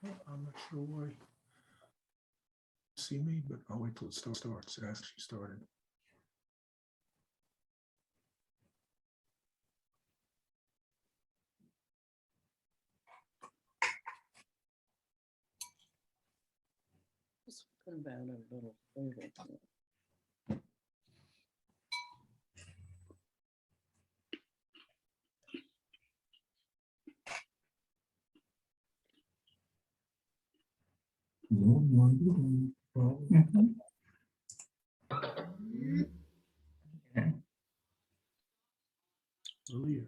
I'm not sure why. See me, but I'll wait till it starts. It actually started. Just put about a little further. Earlier.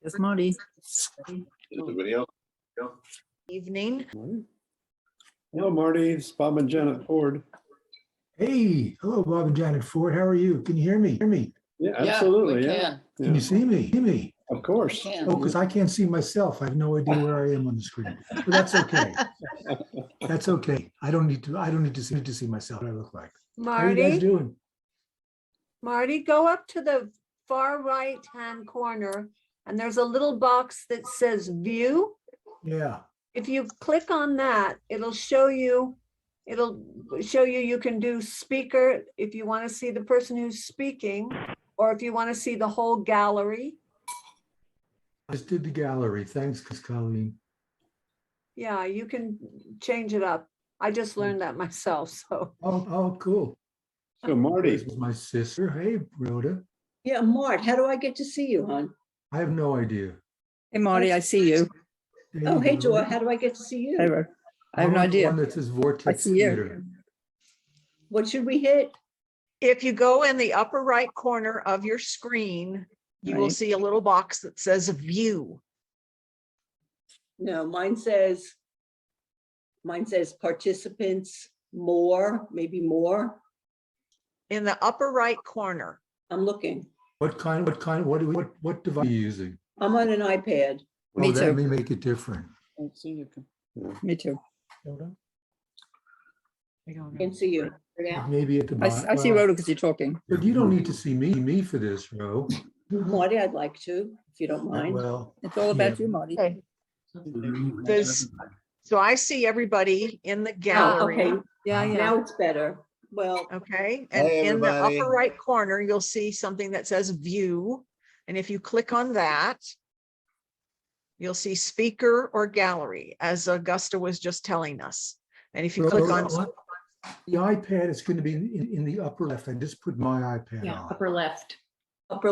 Yes, Marty. Evening. Hello, Marty. It's Bob and Janet Ford. Hey, hello, Bob and Janet Ford. How are you? Can you hear me? Yeah, absolutely. Yeah, Can you see me? Of course. Can. Oh, because I can't see myself. I have no idea where I am on the screen. But that's okay. That's okay. I don't need to see myself what I look like. How are you guys Marty, doing? Marty, go up to the far right-hand corner and there's a little box that says view. Yeah. If you click on that, it'll show you you can do speaker if you want to see the person who's speaking, or if you want to see the whole gallery. I just did the gallery. Thanks, Colleen. Yeah, you can change it up. I just learned that myself, so. Oh, cool. So Marty, This is my sister. Hey, Rhoda. Yeah, Mart, how do I get to see you, hon? I have no idea. Hey, Marty, I see you. There Oh, you hey, go. Joy, how do I get to see you? I have no I'm on the idea. one that says Vortex see you. Theatre. What should we hit? If you go in the upper right corner of your screen, you will Right. see a little box that says view. No, mine says participants, more, maybe more. In the upper right corner. I'm looking. What device are you using? I'm on an iPad. Me Oh, that too. may make it different. Me too. Can't see you. Maybe at the bottom. I see Rhoda because you're talking. But you don't need to see me for this, Ro. Marty, I'd like to, if you don't mind. Well, It's all about Yeah. you, Marty. Okay. So I see everybody in the gallery. Okay, Yeah, now it's better. Well, Okay, and Hey, in the everybody. upper right corner, you'll see something that says view. And if you click on that, you'll see speaker or gallery, as Augusta was just telling us. And if you click on, the iPad is going to be in the upper left. I just put my iPad on. upper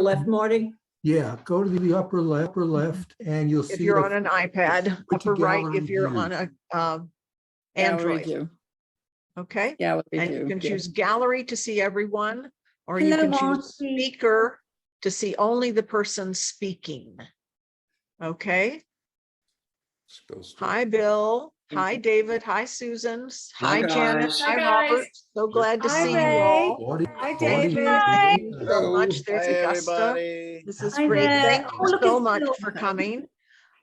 left, Marty. Yeah, go to the upper left, and you'll see. if you're on an iPad, Put the upper right, gallery if you're view. on a Gallery Android, view. okay? Gallery And view. you can yeah. choose gallery to see everyone, or you Hello, can choose Marty. speaker to see only the person speaking. Okay, hi, Bill. Hi, David. Hi, Susan. Hi, Janet. guys. Hi, Hi, Robert. So glad to Hi, see you Ray. all. Hi, David. Thank you so much. There's Hey, Augusta. everybody. This is Hi great. there. Thank Oh, you look, so it's much Bill. for coming.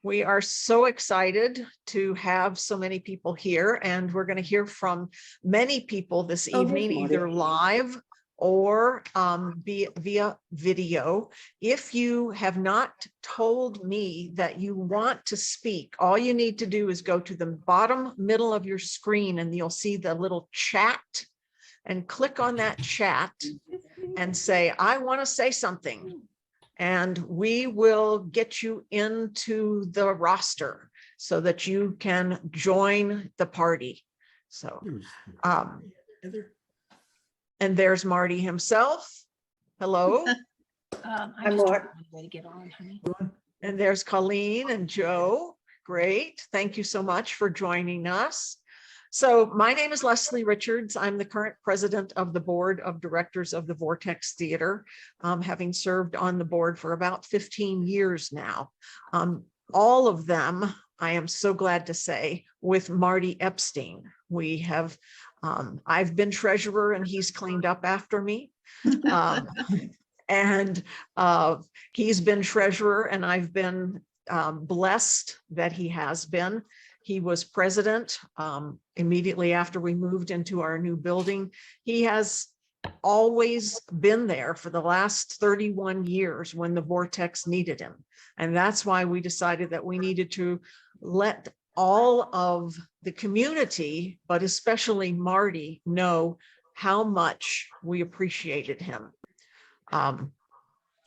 We are so excited to have so many people here, and we're going to hear from many people this Oh, here's evening, Marty. either live or via video. If you have not told me that you want to speak, all you need to do is go to the bottom middle of your screen and you'll see the little chat, and click on that chat and say, I want to say something. And we will get you into the roster so that you can join the party. So, and there's Marty himself. Hello. Hi, Mart. And there's Colleen and Joe. Great. Thank you so much for joining us. So my name is Leslie Richards. I'm the current president of the board of directors of the Vortex Theatre, having served on the board for about 15 years now. All of them, I am so glad to say, with Marty Epstein. We have, I've been treasurer and he's cleaned up after me. And he's been treasurer and I've been blessed that he has been. He was president immediately after we moved into our new building. He has always been there for the last 31 years when the Vortex needed him. And that's why we decided that we needed to let all of the community, but especially Marty, know how much we appreciated him.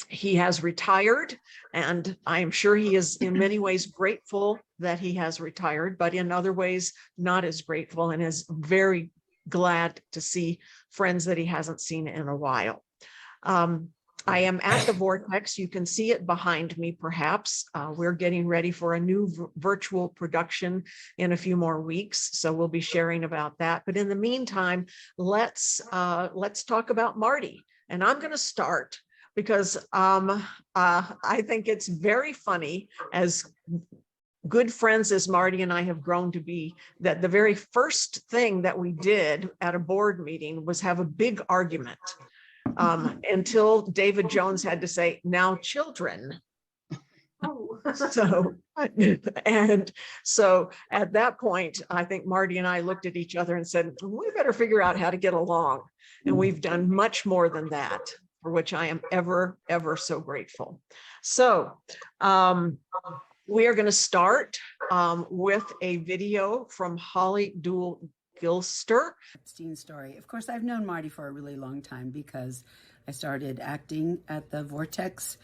He has retired, and I am sure he is in many ways grateful that he has retired, but in other ways not as grateful, and is very glad to see friends that he hasn't seen in a while. I am at the Vortex. You can see it behind me, perhaps. We're getting ready for a new virtual production in a few more weeks, so we'll be sharing about that. But in the meantime, let's talk about Marty. And I'm going to start because I think it's very funny, as good friends as Marty and I have grown to be, that the very first thing that we did at a board meeting was have a big argument. Until David Jones had to say, "Now, children." So, and so at that point, I think Marty and I looked at each other and said, we better figure out how to get along. And we've done much more than that, for which I am ever, ever so grateful. So we are going to start with a video from Holly Gilster. Epstein story. Of course, I've known Marty for a really long time because I started acting at the Vortex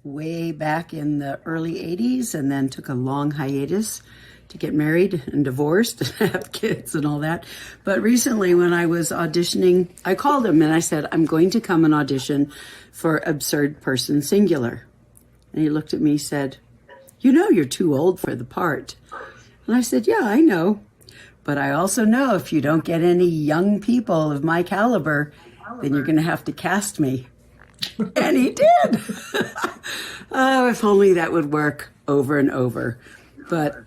way back in the early 80s and then took a long hiatus to get married and divorced and have kids and all that. But recently when I was auditioning, I called him and I said, I'm going to come and audition for Absurd Person Singular. And he looked at me and said, you know, you're too old for the part. And I said, yeah, I know. But I also know if you don't get any young people of my caliber, then you're going to have to cast me. And he did. Oh, if only that would work over and over. But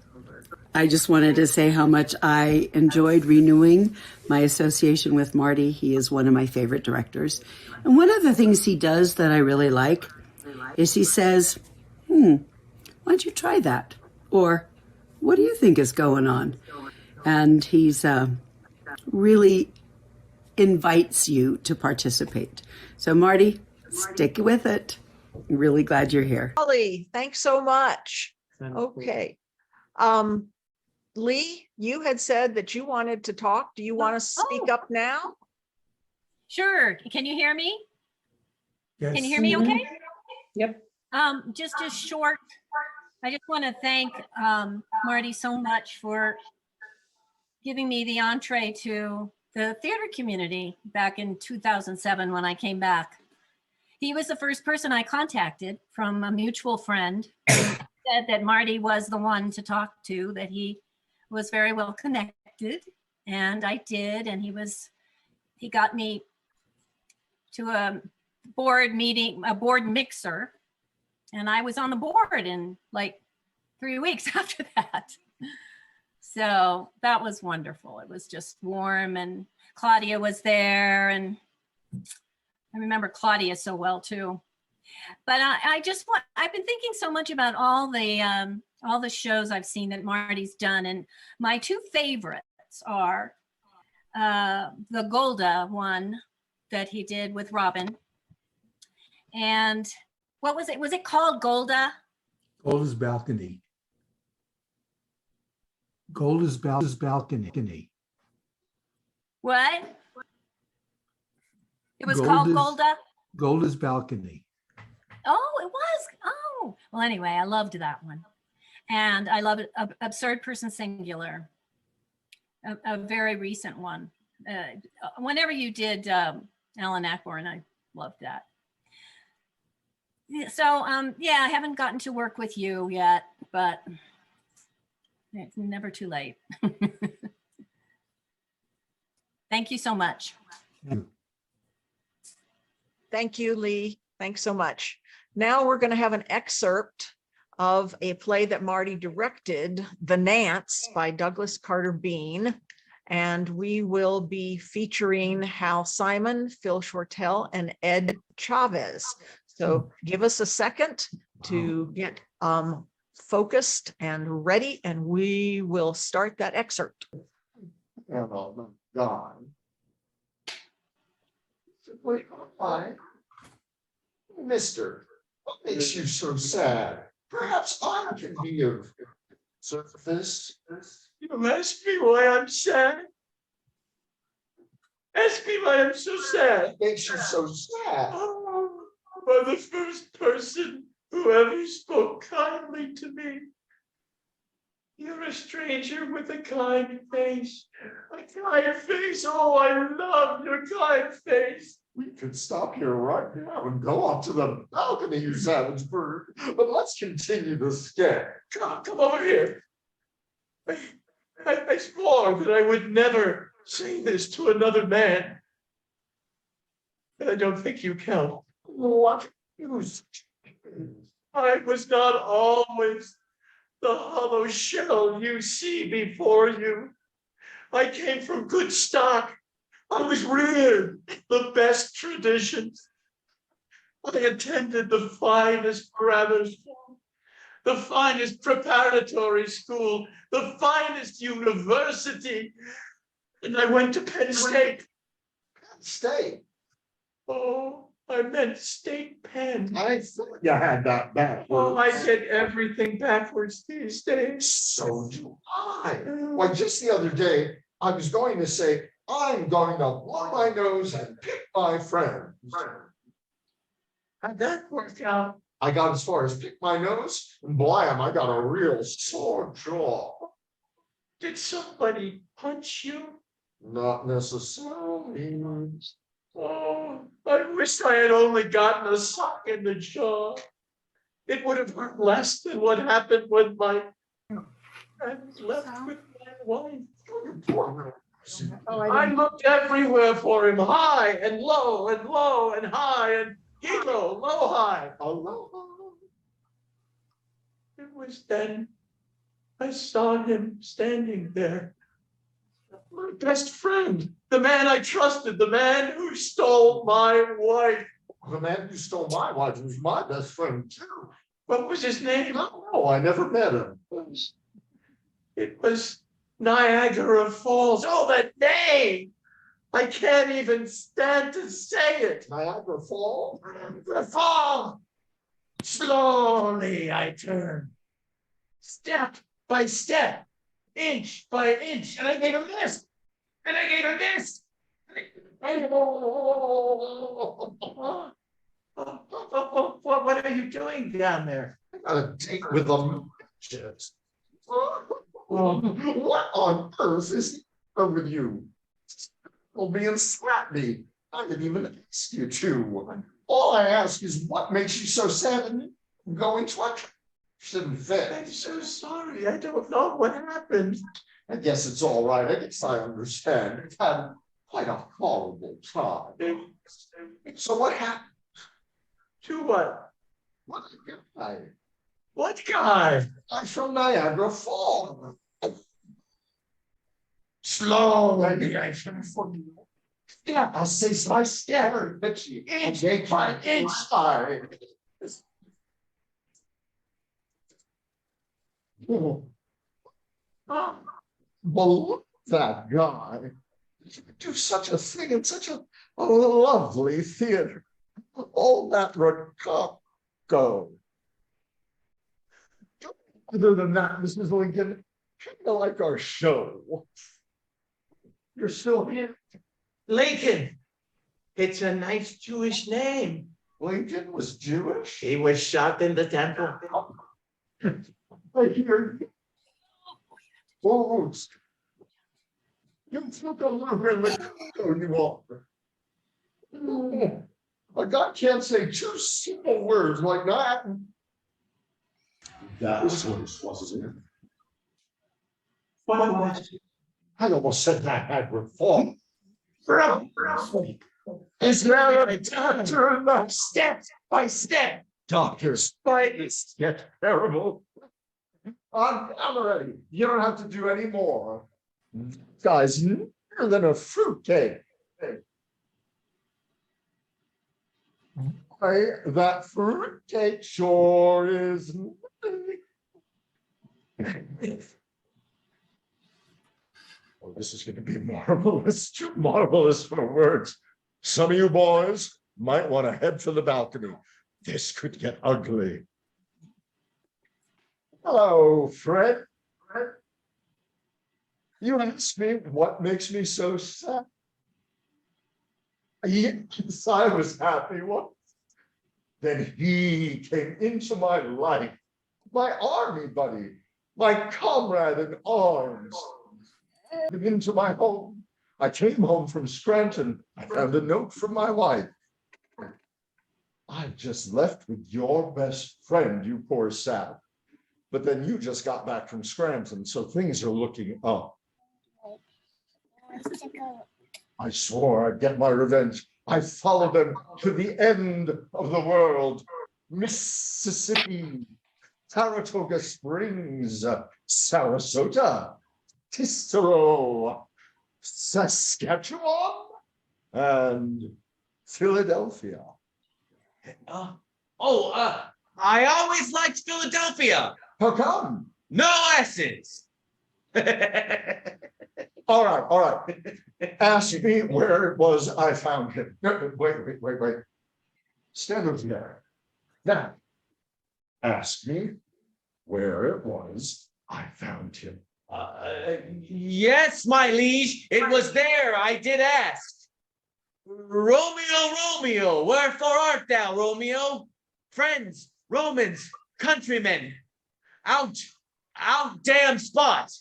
I just wanted to say how much I enjoyed renewing my association with Marty. He is one of my favorite directors. And one of the things he does that I really like is he says, why don't you try that? Or what do you think is going on? And he's really invites you to participate. So Marty, stick with it. I'm really glad you're here. Holly, thanks so much. Okay. Lee, you had said that you wanted to talk. Do you want to speak up now? Sure. Can you hear me? Yes. Can you hear me okay? Yep. Just a short, I just want to thank Marty so much for giving me the entree to the theater community back in 2007 when I came back. He was the first person I contacted from a mutual friend who said that Marty was the one to talk to, that he was very well connected, and I did, and he got me to a board meeting, a board mixer, and I was on the board in like 3 weeks after that. So that was wonderful. It was just warm, and Claudia was there, and I remember Claudia so well too. But I've been thinking so much about all the shows I've seen that Marty's done, and my two favorites are the Golda one that he did with Robin, and what was it? Was it called Golda? Golda's Balcony. Golda's Balcony. What? It was called Golda? Golda's Balcony. Oh, it was. Oh, well, anyway, I loved that one. And I love it. Absurd Person Singular, a very recent one. Whenever you did Alan Ackborn, I loved that. So, yeah, I haven't gotten to work with you yet, but it's never too late. Thank you so much. Thank you, Lee. Thanks so much. Now we're going to have an excerpt of a play that Marty directed, The Nance by Douglas Carter Bean. And we will be featuring Hal Simon, Phil Shortell, and Ed Chavez. So give us a second to get focused and ready, and we will start that excerpt. Gone. Wait, why? Mister, what makes you so sad? Perhaps I can be of Surface. You ask me why I'm sad? Ask me why I'm so sad. Makes you so sad. Oh, by the first person who ever spoke kindly to me. You're a stranger with a kind face. A kind face. Oh, I love your kind face. We could stop here right now and go up to the balcony, you savage bird. But let's continue the sketch. Come over here. I swore that I would never say this to another man. And I don't think you can. What you I was not always the hollow shell you see before you. I came from good stock. I was reared the best traditions. I attended the finest grammar school, the finest preparatory school, the finest university. And I went to Penn State. Stay. Oh, I meant State Penn. I thought you had that back. Oh, I get everything backwards these days. So do I. Why, just the other day, I was going to say, I'm going to blow my nose and pick my friend. How'd that work out? I got as far as pick my nose, and blam, I got a real sore jaw. Did somebody punch you? Not necessarily. Oh, I wish I had only gotten a sock in the jaw. It would have hurt less than what happened when my friend left with my wife. I looked everywhere for him, high and low and low and high and hilo, low, high. Aloha. It was then I saw him standing there. My best friend, the man I trusted, the man who stole my wife. The man who stole my wife was my best friend, too. What was his name? No, I never met him. It was Niagara Falls. Oh, that name! I can't even stand to say it. Niagara Falls? Niagara Falls! Slowly I turned, step by step, inch by inch, and I gave him this, and I gave him this. What are you doing down there? I got a date with the matches. What on earth is wrong with you? Well, being slappy. I didn't even ask you to. All I ask is what makes you so sad and going to a shouldn't fit. I'm so sorry. I don't know what happened. I guess it's all right. I guess I understand. I've had quite a horrible time. So what happened? To what? What guy? What guy? I'm from Niagara Falls. Slowly I fell for you. Yeah, I'll say my stare, but you Inch by by inch. side. Well, that guy. You could do such a thing in such a lovely theater. All that rococo. Other than that, Mrs. Lincoln, kind of like our show. You're still here. Lincoln. It's a nice Jewish name. Lincoln was Jewish. He was shot in the temple. I hear you. Oh, you took a look at the you are. A guy can't say two simple words like that. That was wasn't it? What was it? I almost said that had reform. Is there a doctor enough step by step? Doctors, It's get terrible. I'm ready. You don't have to do any more. Guy's nearer than a fruitcake. That fruitcake sure is. Oh, this is going to be marvelous. Too marvelous for words. Some of you boys might want to head for the balcony. This could get ugly. Hello, Fred. You ask me what makes me so sad? Yes, I was happy once. Then he came into my life, my army buddy, my comrade in arms, and into my home. I came home from Scranton. I found a note from my wife. I just left with your best friend, you poor sap. But then you just got back from Scranton, so things are looking up. I swore I'd get my revenge. I followed them to the end of the world. Mississippi, Saratoga Springs, Sarasota, Ticero, Saskatchewan, and Philadelphia. I always liked Philadelphia. How come? No S's. All right. Ask me where it was I found him. No, wait. Stand over there. Now, ask me where it was I found him. Yes, my liege, it was there. I did ask. Romeo, wherefore art thou, Romeo? Friends, Romans, countrymen, out damn spot.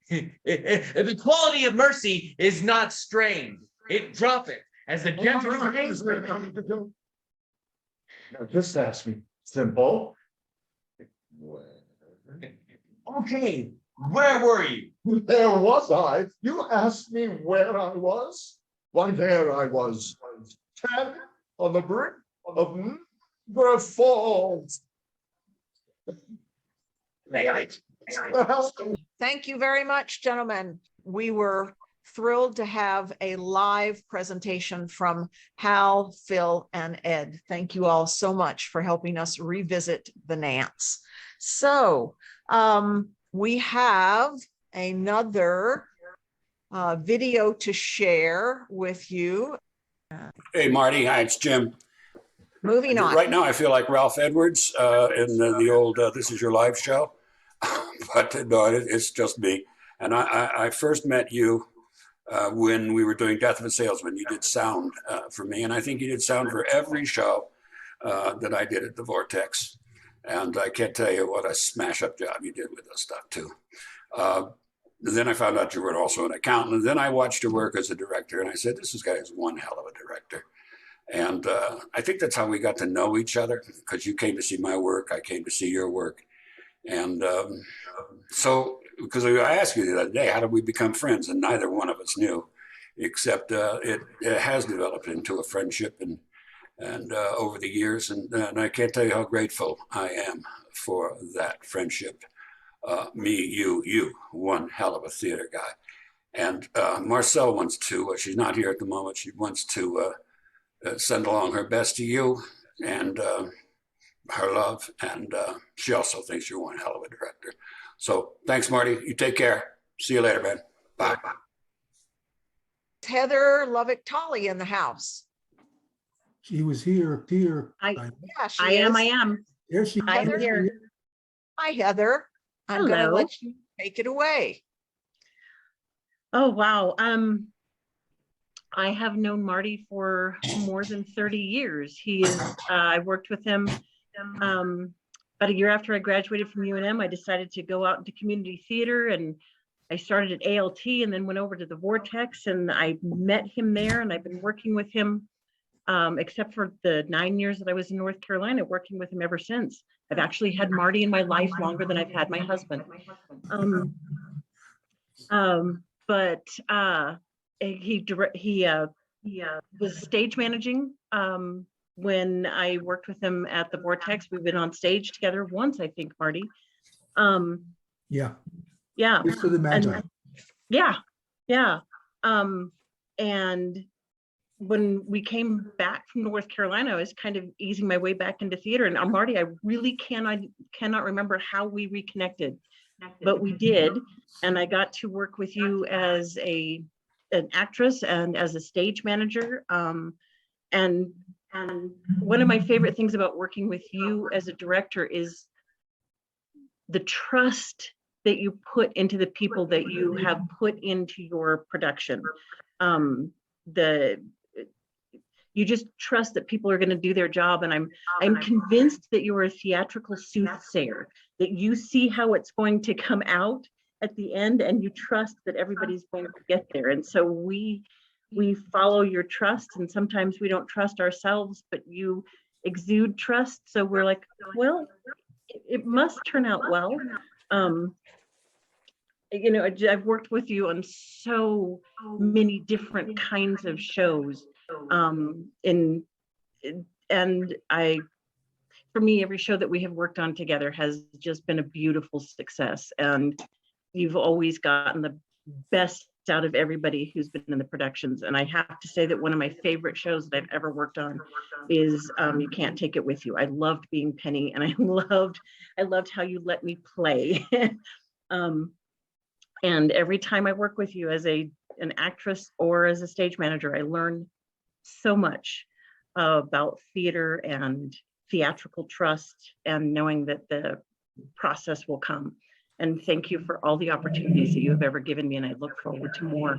The quality of mercy is not strained. It droppeth as the gentle. Now just ask me. Simple. Okay, where were you? There was I. You asked me where I was? Why, there I was. Standing on the brink of Niagara Falls. Thank you very much, gentlemen. We were thrilled to have a live presentation from Hal, Phil, and Ed. Thank you all so much for helping us revisit the Nance. So we have another video to share with you. Hey, Marty. Hi, it's Jim. Moving on. Right now, I feel like Ralph Edwards in the old This Is Your Life show. But no, it's just me. And I first met you when we were doing Death of a Salesman. You did sound for me. And I think you did sound for every show that I did at the Vortex. And I can't tell you what a smash up job you did with this stuff, too. Then I found out you were also an accountant. And then I watched your work as a director. And I said, this guy is one hell of a director. And I think that's how we got to know each other, because you came to see my work. I came to see your work. And so, because I asked you the other day, how did we become friends? And neither one of us knew, except it has developed into a friendship and over the years. And I can't tell you how grateful I am for that friendship. Me, you, one hell of a theater guy. And Marcel wants to, she's not here at the moment, she wants to send along her best to you and her love. And she also thinks you're one hell of a director. So thanks, Marty. You take care. See you later, man. Bye. Heather Lovick-Tolley in the house. She was here. Yeah, she I is. am. There she I'm is. here. Hi, Heather. I'm going to Hello. let you take it away. Oh, wow. I have known Marty for more than 30 years. He is, I worked with him about a year after I graduated from UNM. I decided to go out into community theater, and I started at ALT and then went over to the Vortex, and I met him there, and I've been working with him except for the 9 years that I was in North Carolina, working with him ever since. I've actually had Marty in my life longer than I've had my husband. But he was stage managing when I worked with him at the Vortex. We've been on stage together once, I think, Marty. Yeah. Yeah. Just for the Magi. Yeah. And when we came back from North Carolina, I was kind of easing my way back into theater. And Marty, I really cannot remember how we reconnected, but we did. And I got to work with you as an actress and as a stage manager. And one of my favorite things about working with you as a director is the trust that you put into the people that you have put into your production. The you just trust that people are going to do their job, and I'm convinced that you are a theatrical soothsayer, that you see how it's going to come out at the end, and you trust that everybody's going to get there. And so we follow your trust, and sometimes we don't trust ourselves, but you exude trust. So we're like, well, it must turn out well. You know, I've worked with you on so many different kinds of shows. For me, every show that we have worked on together has just been a beautiful success. And you've always gotten the best out of everybody who's been in the productions. And I have to say that one of my favorite shows that I've ever worked on is You Can't Take It With You. I loved being Penny, and I loved how you let me play. And every time I work with you as an actress or as a stage manager, I learn so much about theater and theatrical trust, and knowing that the process will come. And thank you for all the opportunities that you have ever given me, and I look forward to more.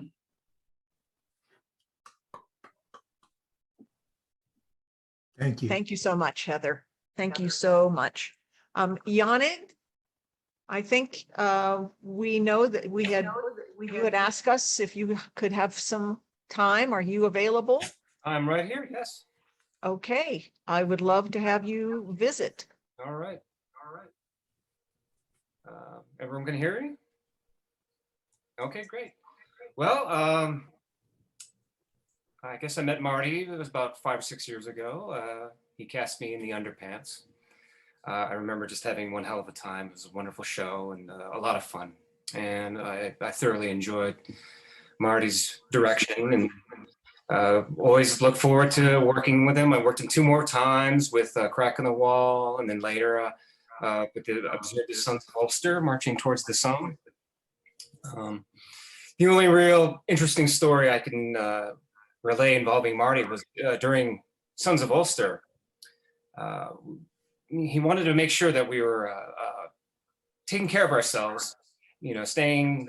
Thank you. Thank you so much, Heather. Thank you so much. Yannick, I think we know that you had asked us if you could have some time. Are you available? I'm right here, yes. Okay, I would love to have you visit. All right. Everyone can hear me? Okay, great. Well, I guess I met Marty, it was about 5 or 6 years ago. He cast me in The Underpants. I remember just having one hell of a time. It was a wonderful show and a lot of fun. And I thoroughly enjoyed Marty's direction, and always look forward to working with him. I worked him 2 more times with Crack in the Wall, and then later with the Observe the Sons of Ulster, Marching Towards the Somme. The only real interesting story I can relay involving Marty was during Sons of Ulster. He wanted to make sure that we were taking care of ourselves, you know, staying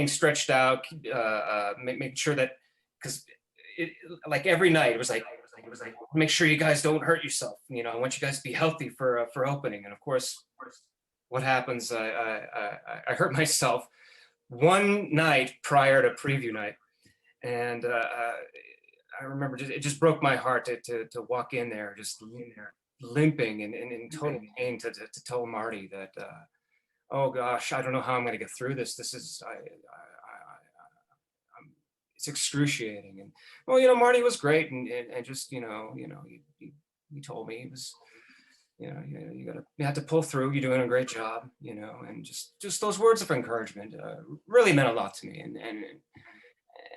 stretched out, making sure that, because like every night it was like make sure you guys don't hurt yourself, you know, I want you guys to be healthy for opening. And of course what happens, I hurt myself one night prior to preview night, and I remember it just broke my heart to walk in there just limping and in total pain to tell Marty that oh gosh, I don't know how I'm going to get through this. This is it's excruciating. And well, you know, Marty was great, and just he told me he was, you had to pull through. You're doing a great job, you know, and just those words of encouragement really meant a lot to me,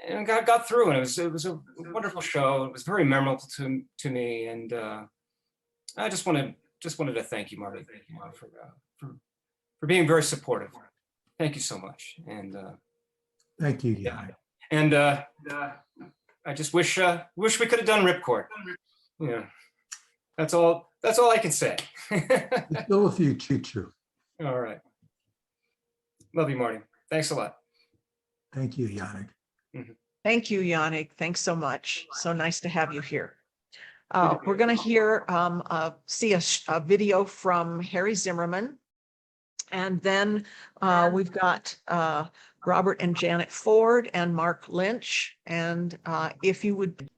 and got through, and it was a wonderful show. It was very memorable to me, and I just wanted to thank you, Marty, for being very supportive. Thank you so much, and Thank you. yeah. And I just wish we could have done Ripcord. Yeah, that's all I can say. There's still a future. All right. Love you, Marty. Thanks a lot. Thank you, Yannick. Thank you, Yannick. Thanks so much. So nice to have you here. We're going to see a video from Harry Zimmerman. And then we've got Robert and Janet Ford and Mark Lynch. And if you would.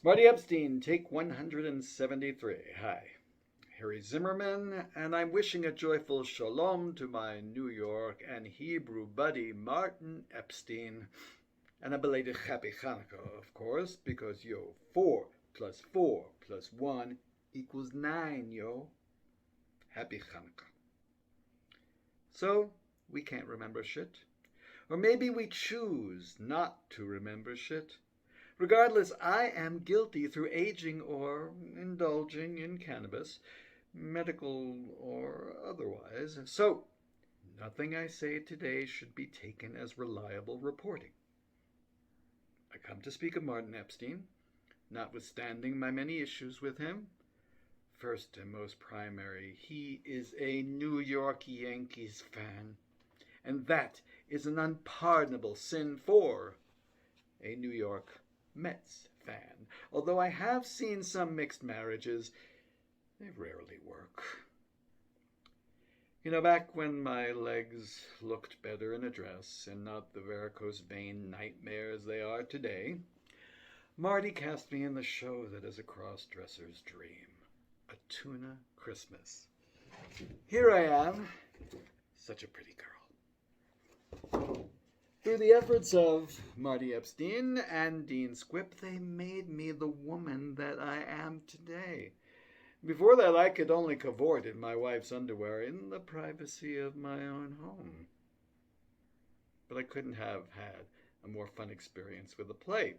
Marty Epstein, take 173. Hi, Harry Zimmerman, and I'm wishing a joyful shalom to my New York and Hebrew buddy Martin Epstein, and a belated happy Hanukkah, of course, because 4 plus 4 plus 1 equals 9, yo. Happy Hanukkah. So, we can't remember shit. Or maybe we choose not to remember shit. Regardless, I am guilty through aging or indulging in cannabis, medical or otherwise. So, nothing I say today should be taken as reliable reporting. I come to speak of Martin Epstein, notwithstanding my many issues with him, first and most primary, he is a New York Yankees fan. And that is an unpardonable sin for a New York Mets fan. Although I have seen some mixed marriages, they rarely work. You know, back when my legs looked better in a dress and not the varicose vein nightmares they are today, Marty cast me in the show that is a cross-dresser's dream, A Tuna Christmas. Here I am, such a pretty girl. Through the efforts of Marty Epstein and Dean Squibb, they made me the woman that I am today. Before that, I could only cavort in my wife's underwear in the privacy of my own home. But I couldn't have had a more fun experience with the play.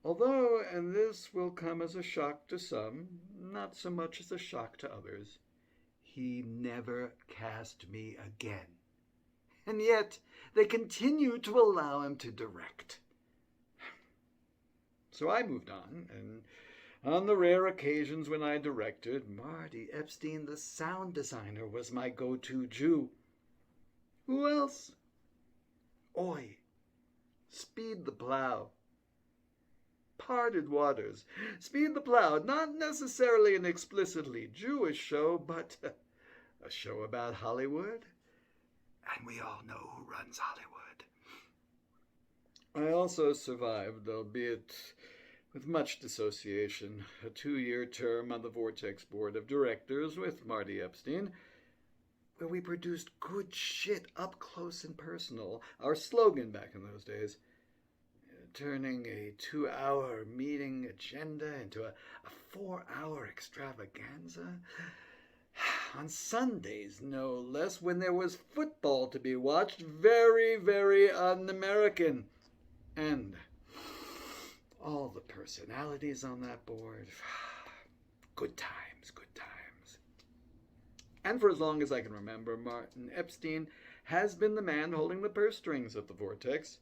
Although, and this will come as a shock to some, not so much as a shock to others, he never cast me again. And yet, they continue to allow him to direct. So I moved on, and on the rare occasions when I directed, Marty Epstein, the sound designer, was my go-to Jew. Who else? Oi, Speed the Plow. Parted Waters. Speed the Plow, not necessarily an explicitly Jewish show, but a show about Hollywood. And we all know who runs Hollywood. I also survived, albeit with much dissociation, a 2-year term on the Vortex Board of Directors with Marty Epstein, where we produced good shit up close and personal, our slogan back in those days, turning a 2-hour meeting agenda into a 4-hour extravaganza. On Sundays, no less, when there was football to be watched, very, very un-American. And all the personalities on that board. Good times, good times. And for as long as I can remember, Martin Epstein has been the man holding the purse strings at the Vortex.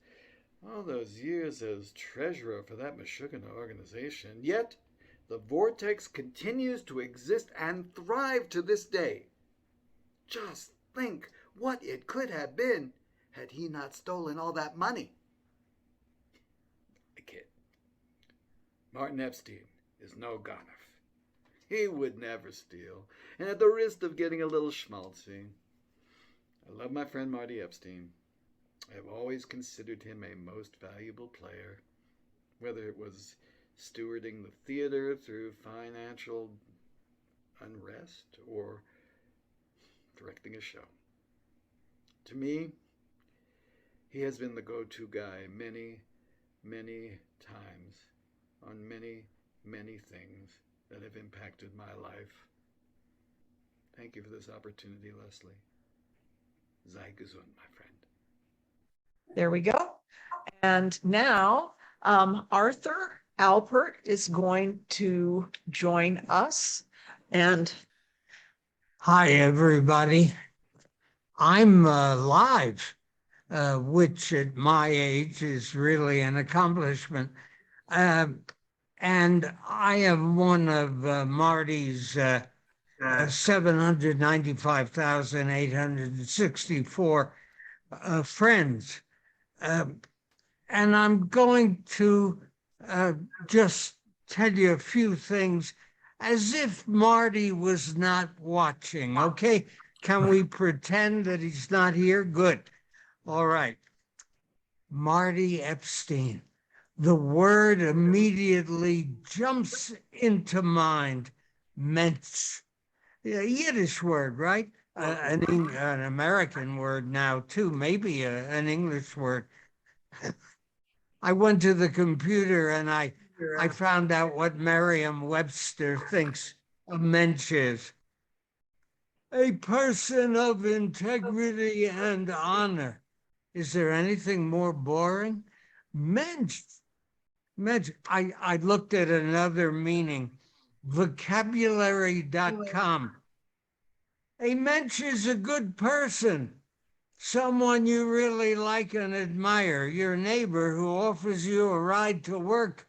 All those years as treasurer for that Meshuggah organization. Yet, the Vortex continues to exist and thrive to this day. Just think what it could have been had he not stolen all that money. I kid. Martin Epstein is no gonif. He would never steal, and at the risk of getting a little schmaltzy, I love my friend Marty Epstein. I have always considered him a most valuable player, whether it was stewarding the theater through financial unrest or directing a show. To me, he has been the go-to guy many, many times on many, many things that have impacted my life. Thank you for this opportunity, Leslie. Sei gesund, my friend. There we go. And now Arthur Alpert is going to join us. And hi, everybody. I'm live, which at my age is really an accomplishment. And I am one of Marty's 795,864 friends. And I'm going to just tell you a few things as if Marty was not watching, okay? Can we pretend that he's not here? Good. All right. Marty Epstein. The word immediately jumps into mind. Mensch. A Yiddish word, right? An American word now, too. Maybe an English word. I went to the computer and I found out what Merriam-Webster thinks a mensch is. A person of integrity and honor. Is there anything more boring? Mensch. Mensch. I looked at another meaning. Vocabulary.com. A mensch is a good person. Someone you really like and admire, your neighbor who offers you a ride to work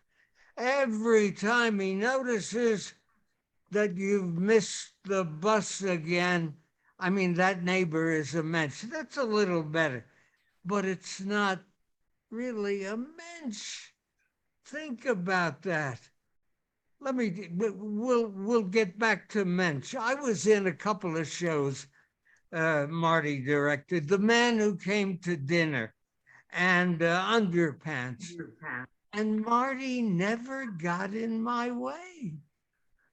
every time he notices that you've missed the bus again. I mean, that neighbor is a mensch. That's a little better, but it's not really a mensch. Think about that. We'll get back to mensch. I was in a couple of shows Marty directed. The Man Who Came to Dinner and Underpants. And Marty never got in my way.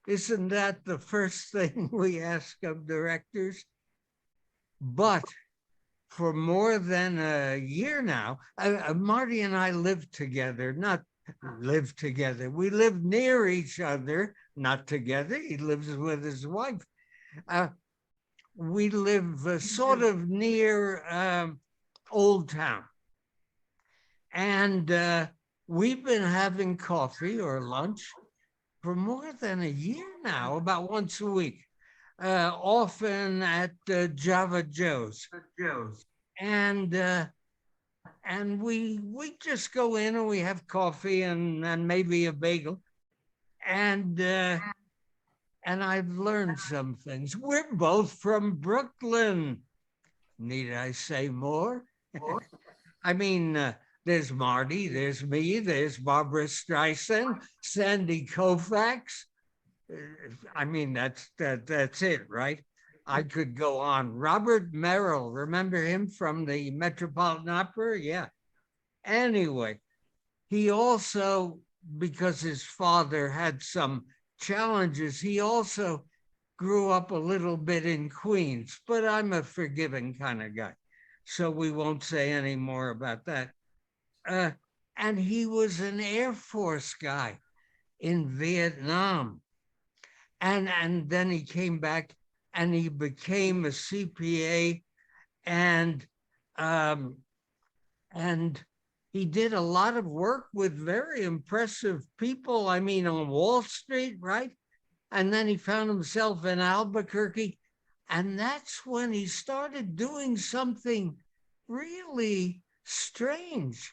Isn't that the first thing we ask of directors? But for more than a year now, Marty and I lived together, not live together. We live near each other, not together. He lives with his wife. We live sort of near Old Town. And we've been having coffee or lunch for more than a year now, about once a week, often at Java Joe's. And we just go in and we have coffee and maybe a bagel. And I've learned some things. We're both from Brooklyn. Need I say more? I mean, there's Marty, there's me, there's Barbara Streisand, Sandy Koufax. I mean, that's it, right? I could go on. Robert Merrill, remember him from the Metropolitan Opera? Yeah. Anyway, he also, because his father had some challenges, he also grew up a little bit in Queens, but I'm a forgiving kind of guy, so we won't say any more about that. And he was an Air Force guy in Vietnam. And then he came back and he became a CPA, and he did a lot of work with very impressive people. I mean, on Wall Street, right? And then he found himself in Albuquerque. And that's when he started doing something really strange.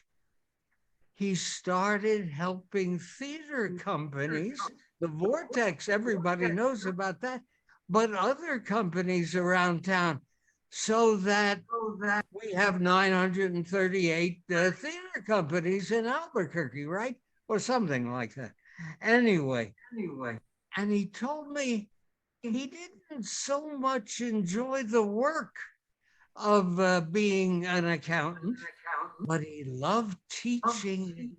He started helping theater companies, the Vortex, everybody knows about that, but other companies around town, so that we have 938 theater companies in Albuquerque, right? Or something like that. Anyway, and he told me he didn't so much enjoy the work of being an accountant, but he loved teaching.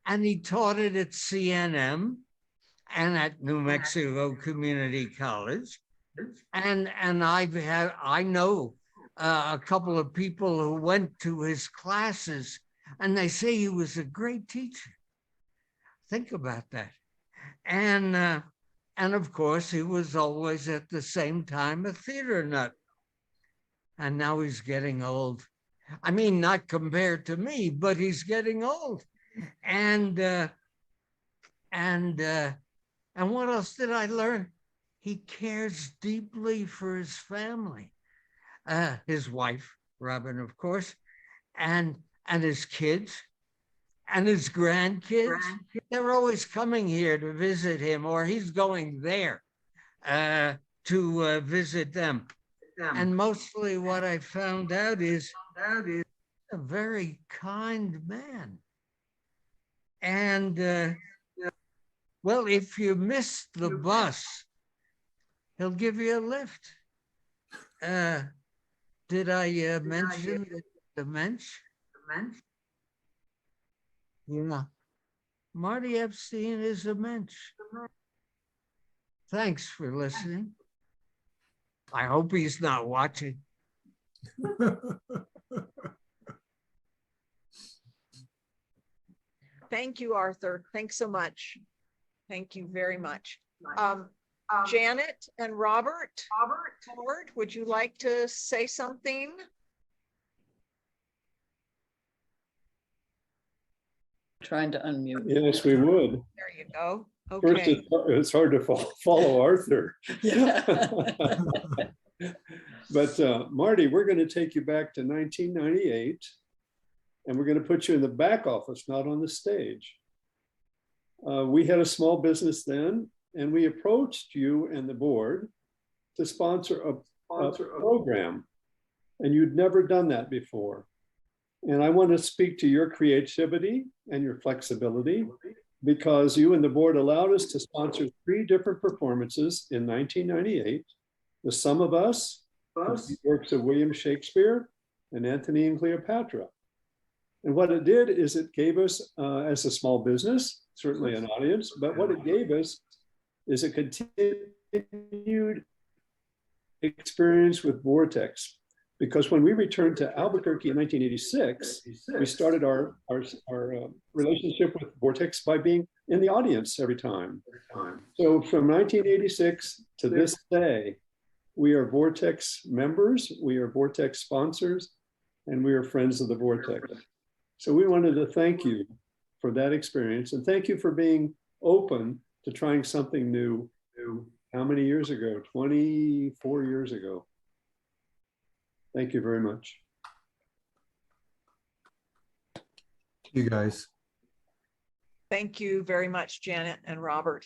And he taught it at CNM and at New Mexico Community College. And I know a couple of people who went to his classes, and they say he was a great teacher. Think about that. And of course, he was always at the same time a theater nut. And now he's getting old. I mean, not compared to me, but he's getting old. And what else did I learn? He cares deeply for his family, his wife, Robin, of course, and his kids, and his grandkids. They're always coming here to visit him, or he's going there to visit them. And mostly what I found out is a very kind man. And well, if you missed the bus, he'll give you a lift. Did I mention the mensch? Yeah. Marty Epstein is a mensch. Thanks for listening. I hope he's not watching. Thank you, Arthur. Thanks so much. Thank you very much. Janet and Robert, Howard, would you like to say something? Trying to unmute. Yes, we would. There you go. First, Okay. it's hard to follow Arthur. But Marty, we're going to take you back to 1998, and we're going to put you in the back office, not on the stage. We had a small business then, and we approached you and the board to sponsor a program, and you'd never done that before. And I want to speak to your creativity and your flexibility, because you and the board allowed us to sponsor 3 different performances in 1998, The Sum of Us, the works of William Shakespeare, and Antony and Cleopatra. And what it did is it gave us, as a small business, certainly an audience, but what it gave us is a continued experience with Vortex. Because when we returned to Albuquerque in 1986, we started our relationship with Vortex by being in the audience every time. So from 1986 to this day, we are Vortex members, we are Vortex sponsors, and we are friends of the Vortex. So we wanted to thank you for that experience, and thank you for being open to trying something new. How many years ago? 24 years ago. Thank you very much. You guys. Thank you very much, Janet and Robert.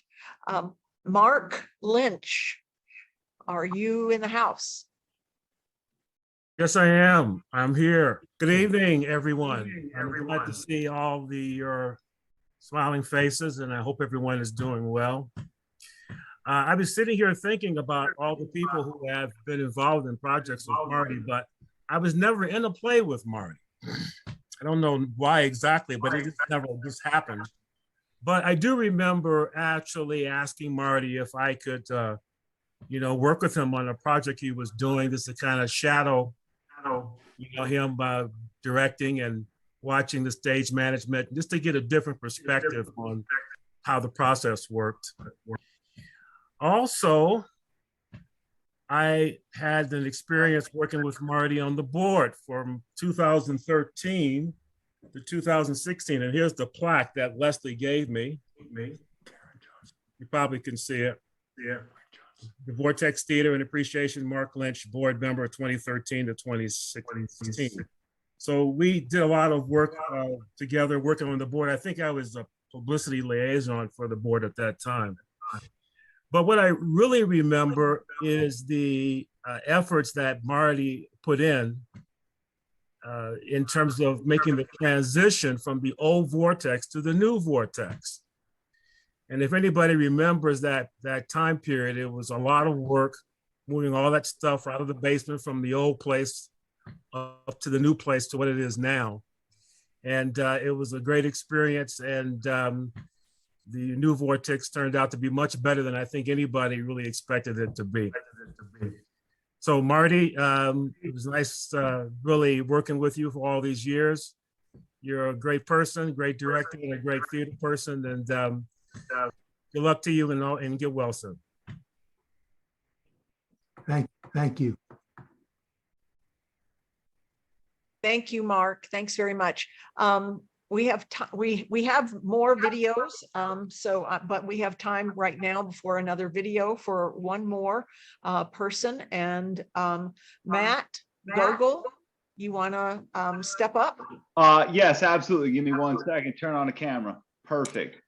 Mark Lynch, are you in the house? Yes, I am. I'm here. Good evening, everyone. I'm glad to see all your smiling faces, and I hope everyone is doing well. I've been sitting here thinking about all the people who have been involved in projects with Marty, but I was never in a play with Marty. I don't know why exactly, but it just never just happened. But I do remember actually asking Marty if I could, work with him on a project he was doing. This is kind of shadow, him directing and watching the stage management, just to get a different perspective on how the process worked. Also, I had an experience working with Marty on the board from 2013 to 2016. And here's the plaque that Leslie gave me. You probably can see it. Yeah. The Vortex Theatre and Appreciation, Mark Lynch, board member 2013 to 2016. So we did a lot of work together working on the board. I think I was a publicity liaison for the board at that time. But what I really remember is the efforts that Marty put in terms of making the transition from the old Vortex to the new Vortex. And if anybody remembers that time period, it was a lot of work moving all that stuff out of the basement from the old place up to the new place to what it is now. And it was a great experience. And the new Vortex turned out to be much better than I think anybody really expected it to be. So Marty, it was nice really working with you for all these years. You're a great person, great director, and a great theater person. And good luck to you and get well soon. Thank you. Thank you, Mark. Thanks very much. We have we have more videos, but we have time right now before another video for one more person. And Matt Gogol, you want to step up? Yes, absolutely. Give me 1 second. Turn on the camera. Perfect.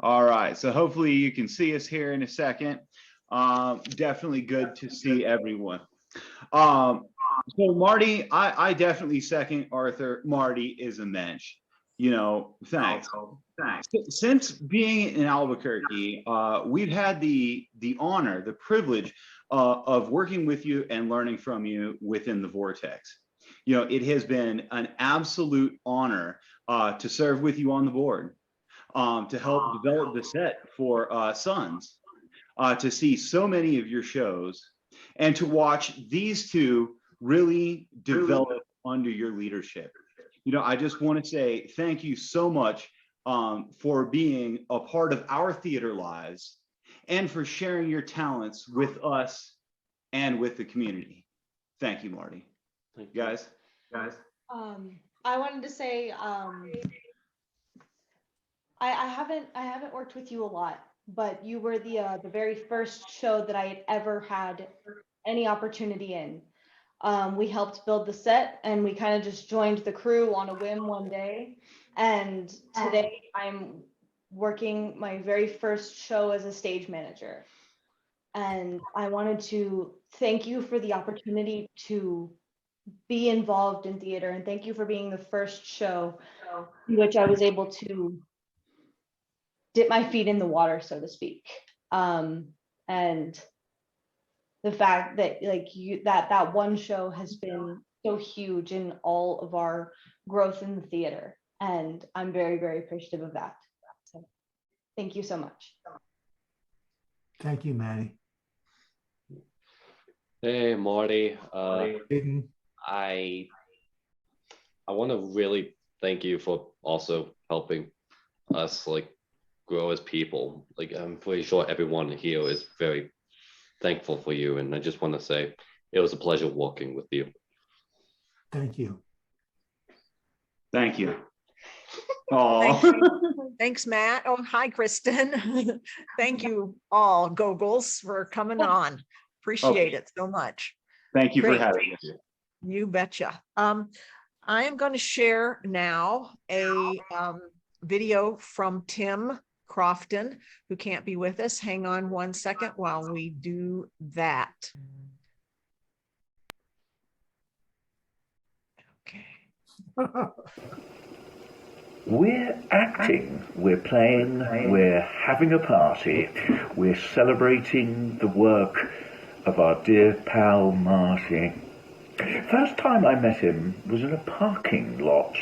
All right. So hopefully you can see us here in a second. Definitely good to see everyone. So Marty, I definitely second Arthur. Marty is a mensch. Thanks. Since being in Albuquerque, we've had the honor, the privilege of working with you and learning from you within the Vortex. It has been an absolute honor to serve with you on the board, to help develop the set for Sons, to see so many of your shows, and to watch these two really develop under your leadership. I just want to say thank you so much for being a part of our theater lives and for sharing your talents with us and with the community. Thank you, Marty. Thank you. Guys. I wanted to say I haven't worked with you a lot, but you were the very first show that I had ever had any opportunity in. We helped build the set, and we kind of just joined the crew on a whim one day. And today I'm working my very first show as a stage manager. And I wanted to thank you for the opportunity to be involved in theater, and thank you for being the first show in which I was able to dip my feet in the water, so to speak. And the fact that that one show has been so huge in all of our growth in the theater, and I'm very, very appreciative of that. So thank you so much. Thank you, Maddie. Hey, Marty. Hayden. I want to really thank you for also helping us like grow as people. Like I'm pretty sure everyone here is very thankful for you, and I just want to say it was a pleasure working with you. Thank you. Thank you. Thank Oh, you. Thanks, Matt. Oh, hi, Kristen. Thank you all, Gogles, for coming on. Appreciate it so much. thank you for Great. having us. You betcha. I am going to share now a video from Tim Crofton, who can't be with us. Hang on one second while we do that. Okay. We're acting, we're playing, we're having a party, we're celebrating the work of our dear pal Marty. First time I met him was in a parking lot.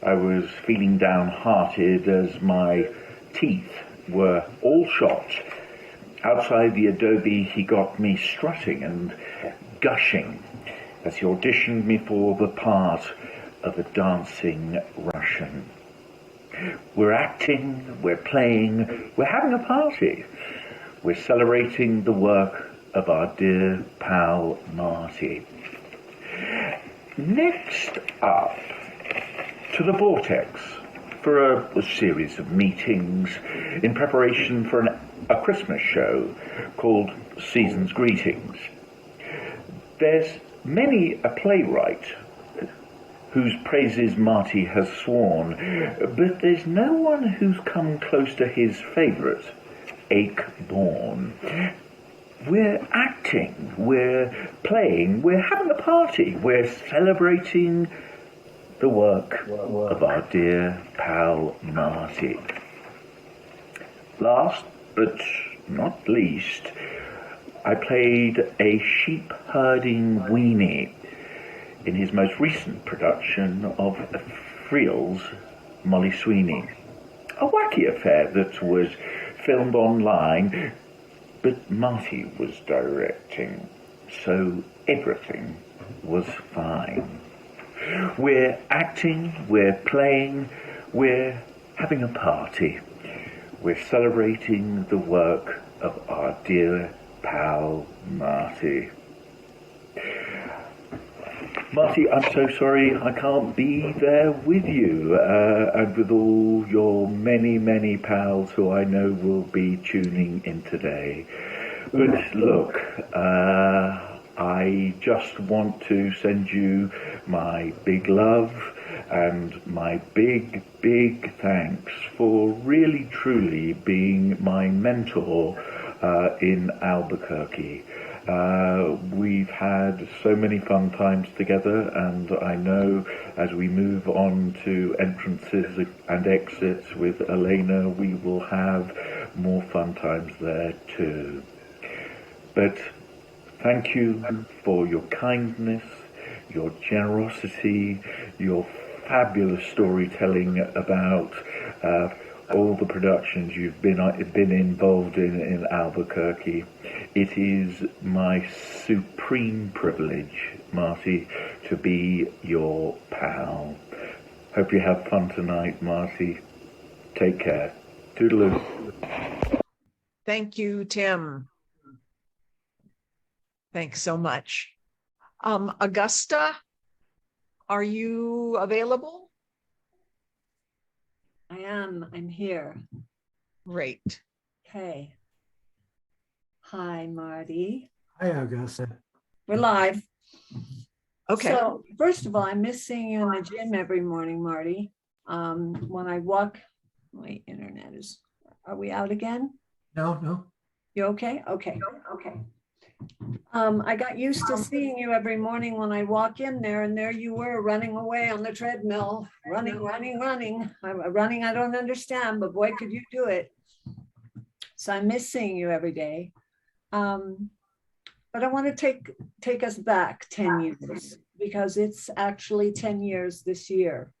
I was feeling downhearted as my teeth were all shot. Outside the Adobe, he got me strutting and gushing as he auditioned me for the part of a dancing Russian. We're acting, we're playing, we're having a party. We're celebrating the work of our dear pal Marty. Next up, to the Vortex for a series of meetings in preparation for a Christmas show called Season's Greetings. There's many a playwright whose praises Marty has sworn, but there's no one who's come close to his favourite, Ache-Born. We're acting, we're playing, we're having a party, we're celebrating the work of our dear pal Marty. Last but not least, I played a sheep-herding weenie in his most recent production of Friel's Molly Sweeney. A wacky affair that was filmed online, but Marty was directing, so everything was fine. We're acting, we're playing, we're having a party. We're celebrating the work of our dear pal Marty. Marty, I'm so sorry I can't be there with you and with all your many, many pals who I know will be tuning in today. But look, I just want to send you my big love and my big, big thanks for really, truly being my mentor in Albuquerque. We've had so many fun times together, and I know as we move on to entrances and exits with Elena, we will have more fun times there too. But thank you for your kindness, your generosity, your fabulous storytelling about all the productions you've been involved in Albuquerque. It is my supreme privilege, Marty, to be your pal. Hope you have fun tonight, Marty. Take care. Toodaloo. Thank you, Tim. Thanks so much. Augusta, are you available? I am. I'm here. Great. Okay. Hi, Marty. Hi, Augusta. We're live. Okay. So first of all, I miss seeing you in the gym every morning, Marty. When I walk My internet is, are we out again? No. You okay? Okay. I got used to seeing you every morning when I walk in there, and there you were running away on the treadmill, running. Running, I don't understand, but boy, could you do it. So I miss seeing you every day. But I want to take us back 10 years, because it's actually 10 years this year.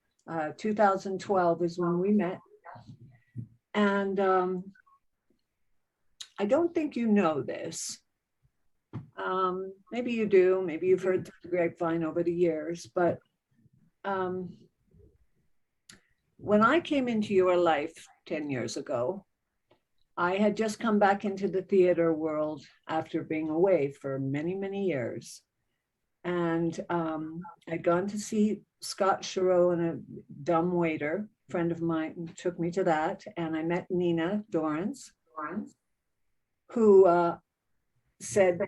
2012 is when we met. And I don't think you know this. Maybe you do, maybe you've heard through the grapevine over the years, but when I came into your life 10 years ago, I had just come back into the theater world after being away for many, many years. And I'd gone to see Scott Shiro and a dumb waiter, friend of mine, took me to that. And I met Nina Dorrance, who said,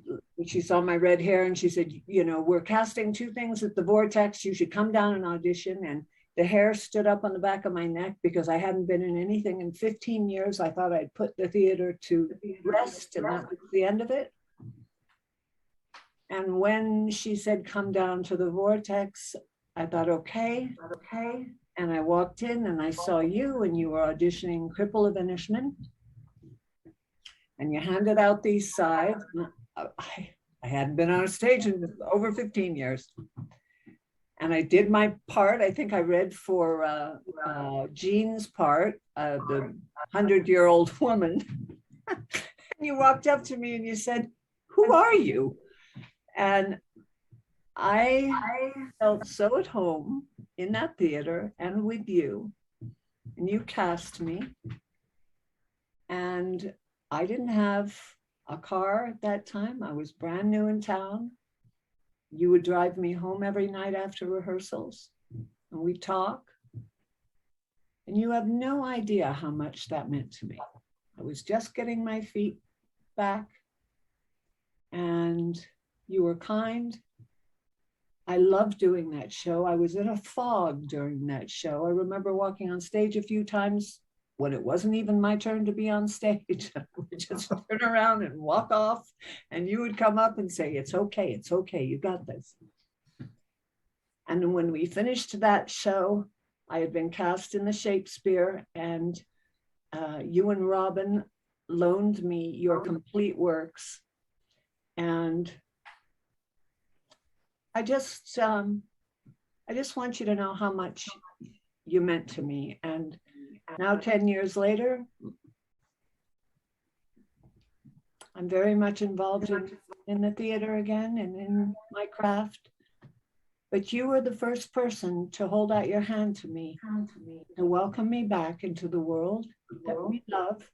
she saw my red hair and she said, you know, we're casting 2 things at the Vortex. You should come down and audition. And the hair stood up on the back of my neck because I hadn't been in anything in 15 years. I thought I'd put the theater to rest, and that was the end of it. And when she said, come down to the Vortex, I thought, okay. And I walked in and I saw you, and you were auditioning Cripple of Inishman. And you handed out these sides. I hadn't been on a stage in over 15 years. And I did my part. I think I read for Jean's part, the 100-year-old woman. And you walked up to me and you said, who are you? And I felt so at home in that theater and with you. And you cast me. And I didn't have a car at that time. I was brand new in town. You would drive me home every night after rehearsals, and we'd talk. And you have no idea how much that meant to me. I was just getting my feet back, and you were kind. I loved doing that show. I was in a fog during that show. I remember walking on stage a few times when it wasn't even my turn to be on stage. I would just turn around and walk off, and you would come up and say, it's okay, you got this. And when we finished that show, I had been cast in the Shakespeare, and you and Robin loaned me your complete works. And I just want you to know how much you meant to me. And now 10 years later, I'm very much involved in the theater again and in my craft. But you were the first person to hold out your hand to me, to welcome me back into the world that we love.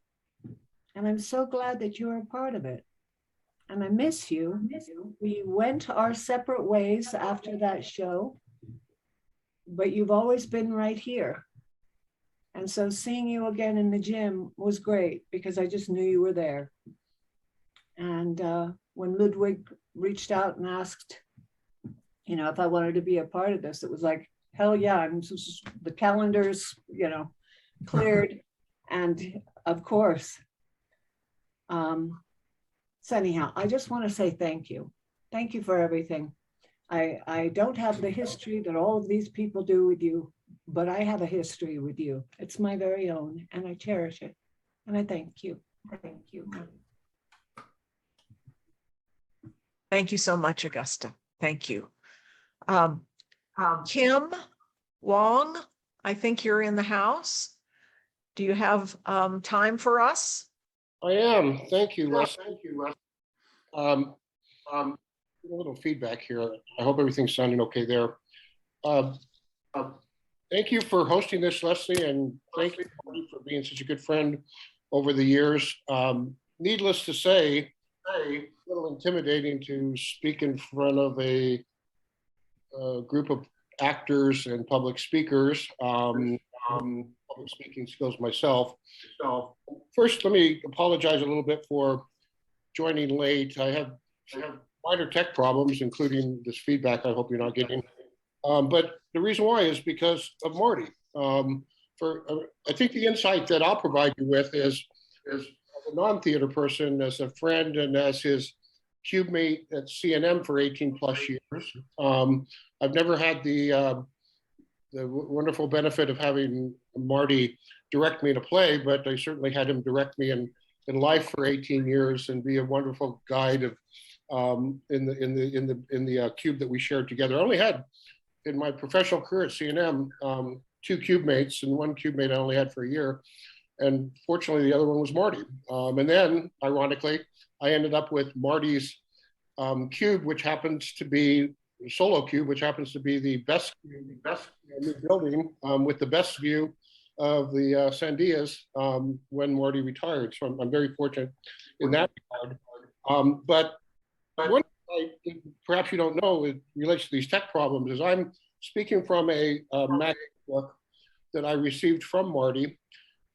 And I'm so glad that you're a part of it. And I miss you. We went our separate ways after that show, but you've always been right here. And so seeing you again in the gym was great because I just knew you were there. And when Ludwig reached out and asked, you know, if I wanted to be a part of this, it was like, hell yeah, the calendar's, you know, cleared. And of course, so anyhow, I just want to say thank you. Thank you for everything. I don't have the history that all of these people do with you, but I have a history with you. It's my very own, and I cherish it. And I thank you. Thank you. Thank you so much, Augusta. Thank you. Kim Wong, I think you're in the house. Do you have time for us? I am. Thank you, Les. A little feedback here. I hope everything's sounding okay there. Thank you for hosting this, Leslie, and thank you for being such a good friend over the years. Needless to say, a little intimidating to speak in front of a group of actors and public speakers. Public speaking skills myself. So first, let me apologize a little bit for joining late. I have minor tech problems, including this feedback I hope you're not getting. But the reason why is because of Marty. I think the insight that I'll provide you with is as a non-theater person, as a friend, and as his cube mate at CNM for 18 plus years. I've never had the wonderful benefit of having Marty direct me in a play, but I certainly had him direct me in life for 18 years and be a wonderful guide of in the cube that we shared together. I only had in my professional career at CNM 2 cube mates, and 1 cube mate I only had for a year, and fortunately the other one was Marty. And then ironically, I ended up with Marty's cube, which happens to be solo cube, which happens to be the best new building with the best view of the Sandias when Marty retired. So I'm very fortunate in that regard. But one thing perhaps you don't know, it relates to these tech problems, is I'm speaking from a MacBook that I received from Marty.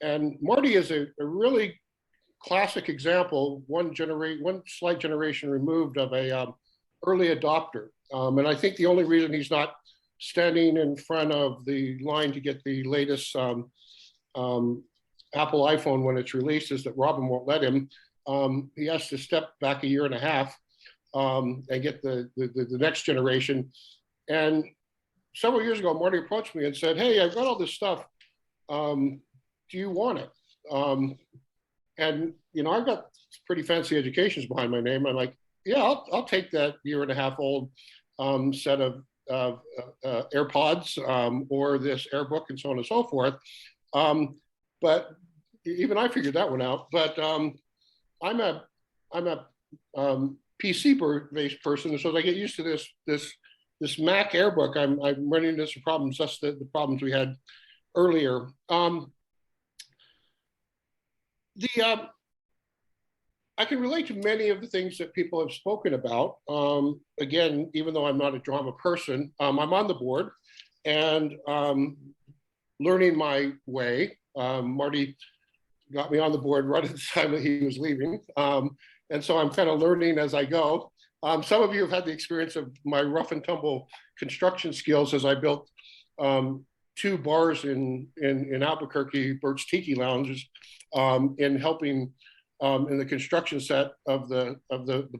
And Marty is a really classic example, one slight generation removed of a early adopter. And I think the only reason he's not standing in front of the line to get the latest Apple iPhone when it's released is that Robin won't let him. He has to step back a year and a half and get the next generation. And several years ago, Marty approached me and said, "Hey, I've got all this stuff. Do you want it?" And you know, I've got pretty fancy educations behind my name. I'm like, "Yeah, I'll take that year and a half old set of AirPods or this AirBook and so on and so forth." But even I figured that one out. But I'm a PC-based person, and so as I get used to this Mac AirBook, I'm running into some problems, just the problems we had earlier. I can relate to many of the things that people have spoken about. Again, even though I'm not a drama person, I'm on the board and learning my way. Marty got me on the board right at the time that he was leaving. And so I'm kind of learning as I go. Some of you have had the experience of my rough and tumble construction skills as I built 2 bars in Albuquerque, Bert's Tiki Lounges, in helping in the construction set of the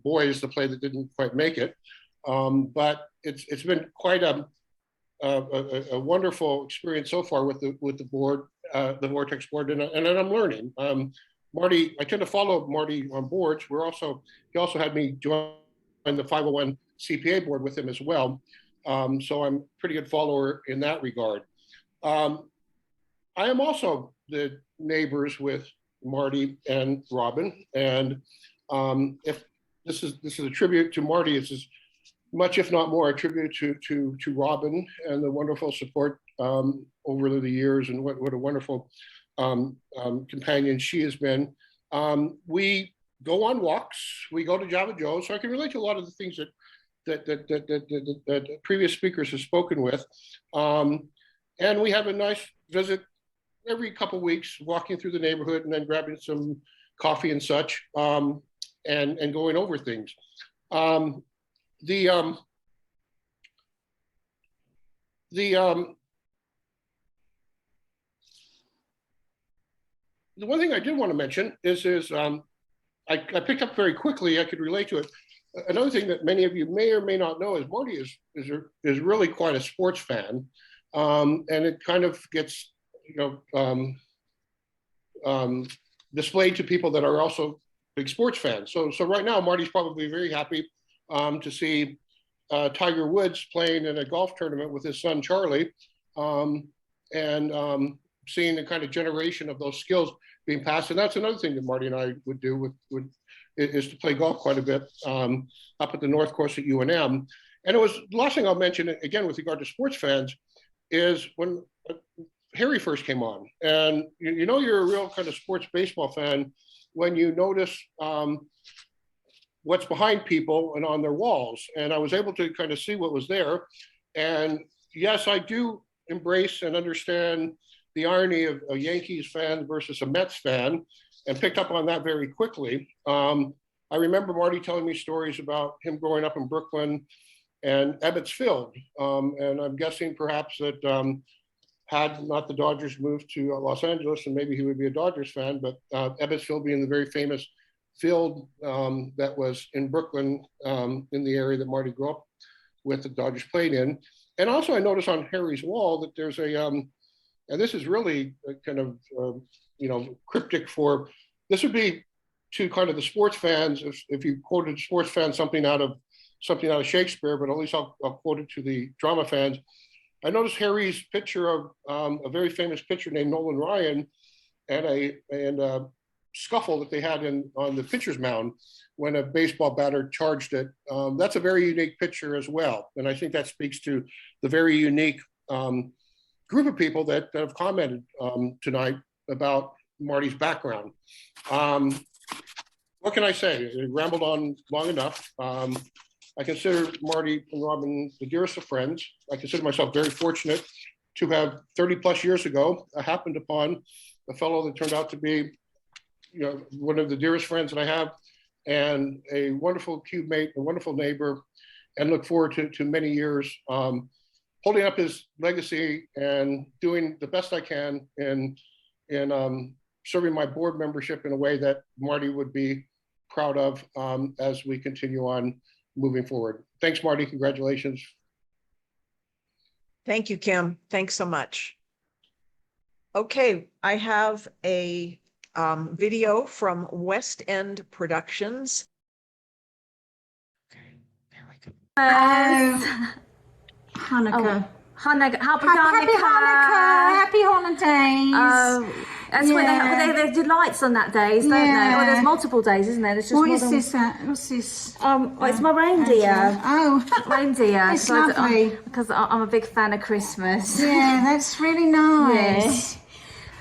Boys, the play that didn't quite make it. But it's been quite a wonderful experience so far with the board, the Vortex board, and I'm learning. Marty, I tend to follow Marty on boards. He also had me join the 501 CPA board with him as well. So I'm a pretty good follower in that regard. I am also the neighbors with Marty and Robin, and if this is a tribute to Marty, it's as much, if not more, a tribute to Robin and the wonderful support over the years, and what a wonderful companion she has been. We go on walks, we go to Java Joe's, so I can relate to a lot of the things that previous speakers have spoken with. And we have a nice visit every couple of weeks, walking through the neighborhood and then grabbing some coffee and such, and going over things. The one thing I did want to mention is I picked up very quickly, I could relate to it. Another thing that many of you may or may not know is Marty is really quite a sports fan. And it kind of gets, displayed to people that are also big sports fans. So right now, Marty's probably very happy to see Tiger Woods playing in a golf tournament with his son, Charlie, and seeing the kind of generation of those skills being passed. And that's another thing that Marty and I would do is to play golf quite a bit up at the North Course at UNM. And it was, the last thing I'll mention, again, with regard to sports fans, is when Harry first came on. And you know you're a real kind of sports baseball fan when you notice what's behind people and on their walls. And I was able to kind of see what was there. And yes, I do embrace and understand the irony of a Yankees fan versus a Mets fan, and picked up on that very quickly. I remember Marty telling me stories about him growing up in Brooklyn and Ebbets Field. And I'm guessing perhaps that had not the Dodgers moved to Los Angeles, and maybe he would be a Dodgers fan, but Ebbets Field being the very famous field that was in Brooklyn, in the area that Marty grew up with, the Dodgers played in. And also I noticed on Harry's wall that there's a, and this is really a kind of, you know, cryptic for, this would be to kind of the sports fans, if you quoted sports fans something out of Shakespeare, but at least I'll quote it to the drama fans. I noticed Harry's picture of a very famous pitcher named Nolan Ryan and a scuffle that they had on the pitcher's mound when a baseball batter charged it. That's a very unique picture as well. And I think that speaks to the very unique group of people that have commented tonight about Marty's background. What can I say? I rambled on long enough. I consider Marty and Robin the dearest of friends. I consider myself very fortunate to have 30 plus years ago, I happened upon a fellow that turned out to be, you know, one of the dearest friends that I have, and a wonderful cube mate, a wonderful neighbor, and look forward to many years holding up his legacy and doing the best I can in serving my board membership in a way that Marty would be proud of as we continue on moving forward. Thanks, Marty. Congratulations. Thank you, Kim. Thanks so much. Okay, I have a video from West End Productions. Okay, there we go. Hanukkah. Hanukkah. Happy Hanukkah. Happy holidays. That's when they do lights on that days, don't they? Well, there's multiple days, isn't there? There's just What is this? What's this? Well, it's my reindeer. Oh, reindeer. It's lovely. Because I'm a big fan of Christmas. Yeah, that's really nice.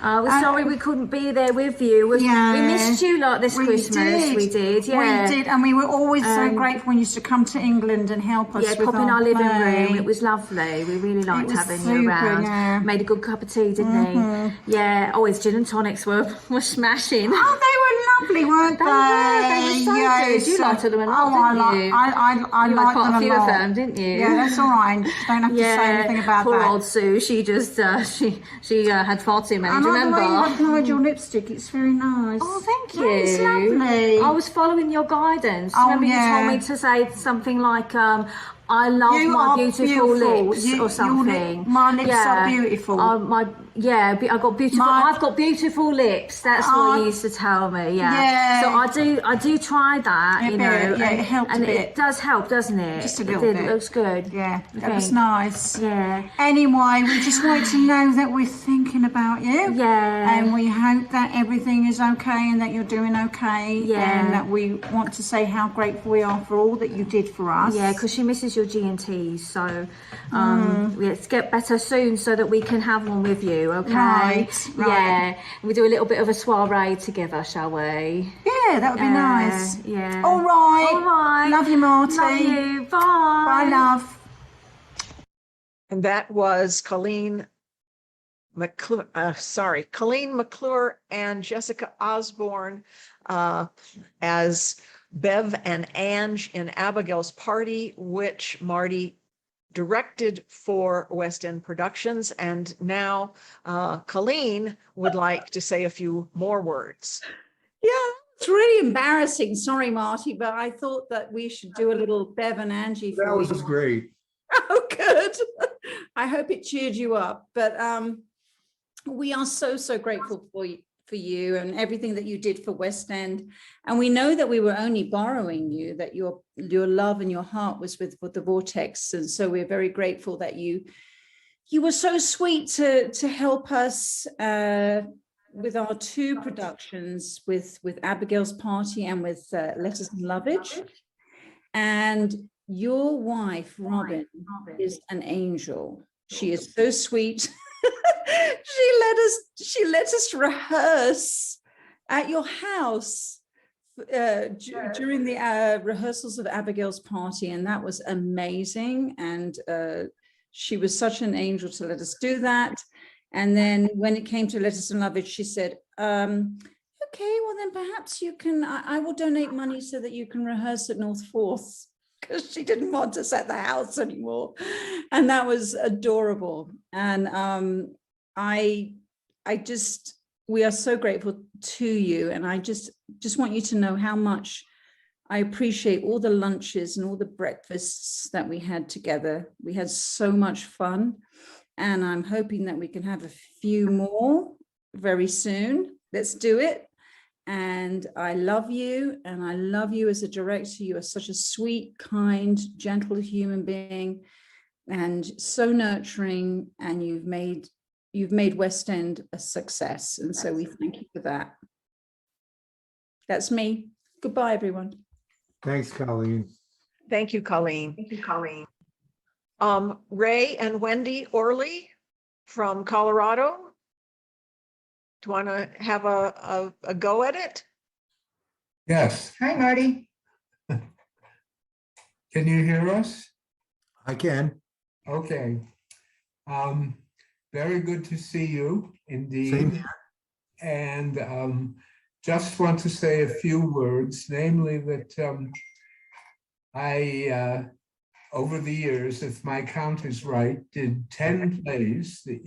We're sorry we couldn't be there with you. We missed you lot this Christmas. We did, yeah. We did, and we were always so grateful when you used to come to England and help us. Yeah, pop in our living room. It was lovely. We really liked having you around. Yeah. Made a good cup of tea, didn't he? Yeah. Oh, his gin and tonics were smashing. Oh, they were lovely, weren't they? They were so good. You liked them a lot, didn't you? I you liked quite them a few a lot. of them, didn't you? Yeah, that's all right. Don't have to say anything about poor that. old Sue. She just she had far too many. Do you remember? You applied your lipstick. It's very nice. Oh, thank you. It's lovely. I was following your guidance. Oh, Remember yeah. you told me to say something like, I love You my are beautiful lips You- or something. my lips are beautiful. I got beautiful. I've got beautiful lips. That's what you used to tell me. Yeah. So I do try that. A you bit, know, yeah, it helped a and bit. it does help, doesn't it? Just a little It bit. looks good. Yeah, I that was think. nice. Yeah. Anyway, we just wanted to know that we're thinking about you. Yeah. And we hope that everything is okay and that you're doing okay. Yeah. And that we want to say how grateful we are for all that you did for us. Yeah, because she misses your G&Ts. So let's get better soon so that we can have one with you, okay? Right. Yeah. We do a little bit of a soiree together, shall we? Yeah, that would be nice. Yeah. All right. All right. Love you, Marty. Love you. Bye. Bye, love. And that was Colleen McClure, Colleen McClure and Jessica Osborne as Bev and Ange in Abigail's Party, which Marty directed for West End Productions. And now Colleen would like to say a few more words. Yeah, it's really embarrassing. Sorry, Marty, but I thought that we should do a little Bev and Angie for That was you. great. Oh, good. I hope it cheered you up. But we are so grateful for you and everything that you did for West End. And we know that we were only borrowing you, that your love and your heart was with the Vortex. And so we're very grateful that you were so sweet to help us with our two productions, with Abigail's Party and with Letters and Lovage. And your wife, Robin, is an angel. She is so sweet. She let us rehearse at your house during the rehearsals of Abigail's Party, and that was amazing. And she was such an angel to let us do that. And then when it came to Letters and Lovage, she said, okay, well then perhaps you can, I will donate money so that you can rehearse at North Forth, because she didn't want us at the house anymore. And that was adorable. And we are so grateful to you. And I just want you to know how much I appreciate all the lunches and all the breakfasts that we had together. We had so much fun, and I'm hoping that we can have a few more very soon. Let's do it. And I love you, and I love you as a director. You are such a sweet, kind, gentle human being, and so nurturing, and you've made West End a success. And so we thank you for that. That's me. Goodbye, everyone. Thanks, Colleen. Thank you, Colleen. Thank you, Colleen. Ray and Wendy Orley from Colorado. Do you want to have a go at it? Yes. Hi, Marty. Can you hear us? I can. Okay. Very good to see you indeed. Same here. And just want to say a few words, namely that I, over the years, if my count is right, did 10 plays that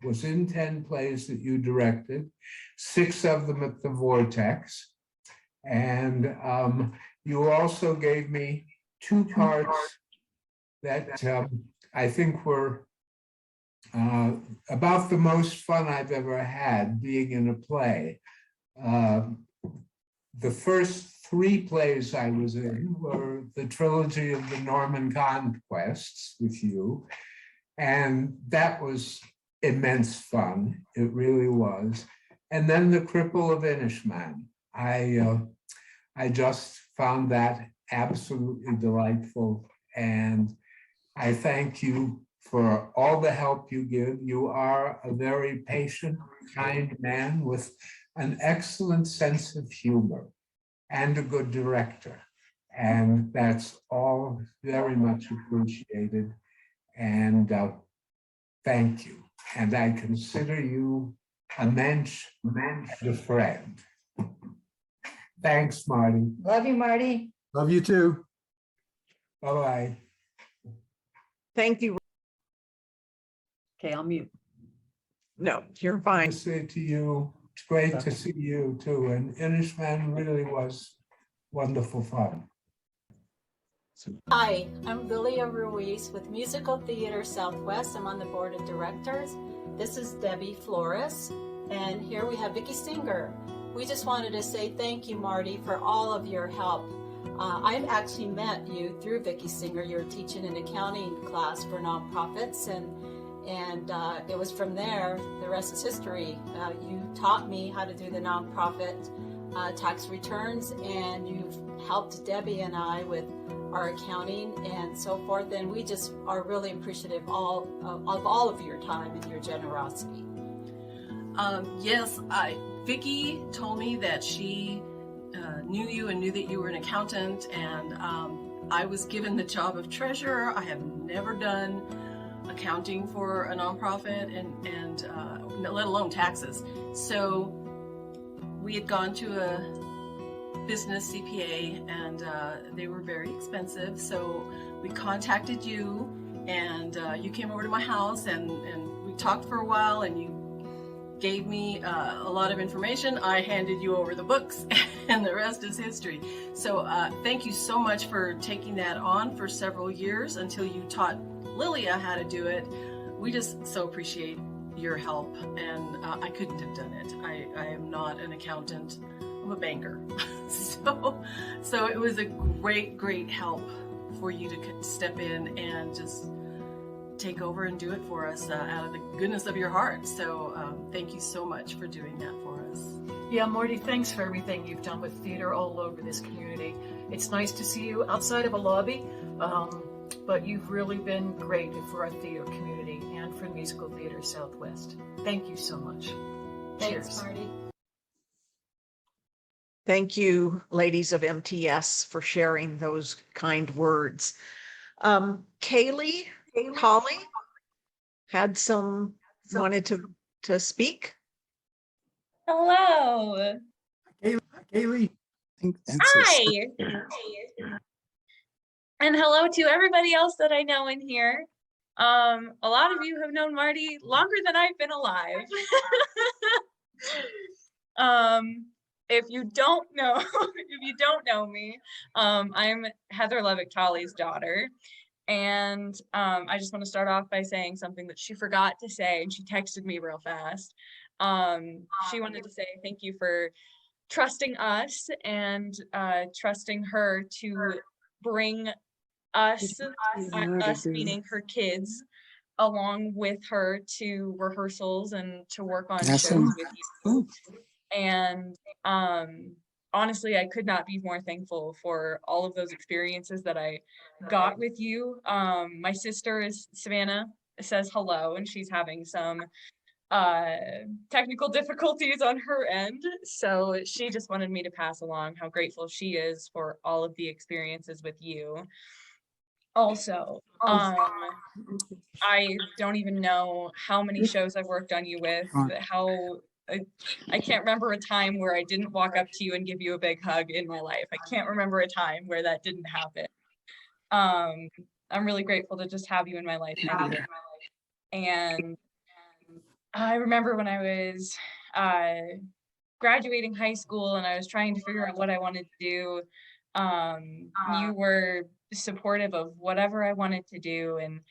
was in 10 plays that you directed, 6 of them at the Vortex. And you also gave me 2 parts that I think were about the most fun I've ever had being in a play. The first 3 plays I was in were the trilogy of the Norman Conquests with you, and that was immense fun. It really was. And then the Cripple of Inishmaan. I just found that absolutely delightful, and I thank you for all the help you give. You are a very patient, kind man with an excellent sense of humor and a good director. And that's all very much appreciated. And thank you. And I consider you a mensch and a friend. Thanks, Marty. Love you, Marty. Love you too. Bye-bye. Thank you. Okay, I'll mute. No, you're fine. I say to you, it's great to see you too. And Inishmaan really was wonderful fun. Hi, I'm Lilia Ruiz with Musical Theater Southwest. I'm on the board of directors. This is Debbie Flores, and here we have Vicki Singer. We just wanted to say thank you, Marty, for all of your help. I've actually met you through Vicki Singer. You're teaching an accounting class for nonprofits, and it was from there, the rest is history. You taught me how to do the nonprofit tax returns, and you've helped Debbie and I with our accounting and so forth, and we just are really appreciative of all of your time and your generosity. Yes, Vicki told me that she knew you and knew that you were an accountant, and I was given the job of treasurer. I have never done accounting for a nonprofit and let alone taxes. So we had gone to a business CPA, and they were very expensive. So we contacted you, and you came over to my house, and we talked for a while, and you gave me a lot of information. I handed you over the books, and the rest is history. So thank you so much for taking that on for several years until you taught Lilia how to do it. We just so appreciate your help, and I couldn't have done it. I am not an accountant. I'm a banker. So it was a great help for you to step in and just take over and do it for us out of the goodness of your heart. So thank you so much for doing that for us. Yeah, Marty, thanks for everything you've done with theater all over this community. It's nice to see you outside of a lobby, but you've really been great for our theater community and for Musical Theater Southwest. Thank you so much. Thanks, Cheers. Marty. Thank you, ladies of MTS, for sharing those kind words. Kaylee, Holly had wanted to speak. Hello. Kaylee. Hi. And hello to everybody else that I know in here. A lot of you have known Marty longer than I've been alive. If you don't know, me, I'm Heather Levick-Tolley's daughter. And I just want to start off by saying something that she forgot to say, and she texted me real fast. She wanted to say thank you for trusting us and trusting her to bring us meaning her kids, along with her to rehearsals and to work on shows with you. And honestly, I could not be more thankful for all of those experiences that I got with you. My sister is Savannah, says hello, and she's having some technical difficulties on her end. So she just wanted me to pass along how grateful she is for all of the experiences with you. Also, I don't even know how many shows I've worked on you with, how I can't remember a time where I didn't walk up to you and give you a big hug in my life. I can't remember a time where that didn't happen. I'm really grateful to just have you in my life anyway. And I remember when I was graduating high school and I was trying to figure out what I wanted to do, you were supportive of whatever I wanted to do, and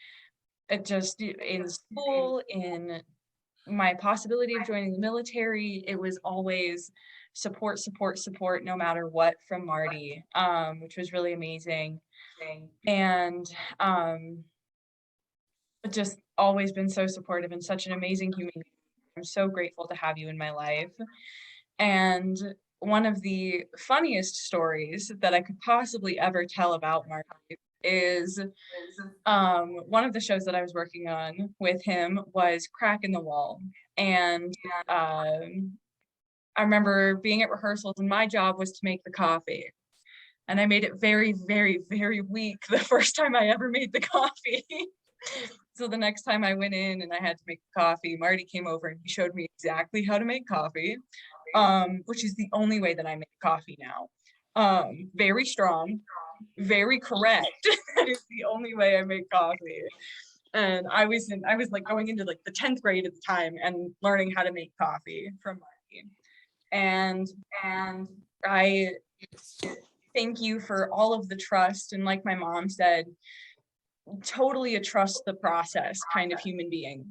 it just in school, in my possibility of joining the military, it was always support, no matter what from Marty, which was really amazing. And just always been so supportive and such an amazing human being. I'm so grateful to have you in my life. And one of the funniest stories that I could possibly ever tell about Marty is one of the shows that I was working on with him was Crack in the Wall. And I remember being at rehearsals and my job was to make the coffee. And I made it very, very, very weak the first time I ever made the coffee. So the next time I went in and I had to make the coffee, Marty came over and he showed me exactly how to make coffee, which is the only way that I make coffee now. Very strong, very correct. That is the only way I make coffee. And I was like going into like the 10th grade at the time and learning how to make coffee from Marty. And I thank you for all of the trust. And like my mom said, totally a trust the process kind of human being.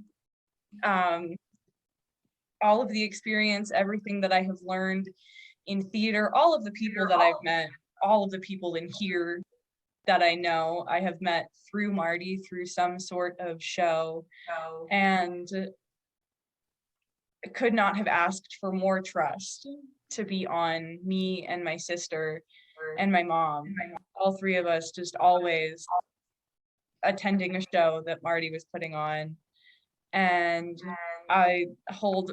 All of the experience, everything that I have learned in theater, all of the people that I've met, all of the people in here that I know, I have met through Marty, through some sort of show, and could not have asked for more trust to be on me and my sister and my mom. All three of us just always attending a show that Marty was putting on. And I hold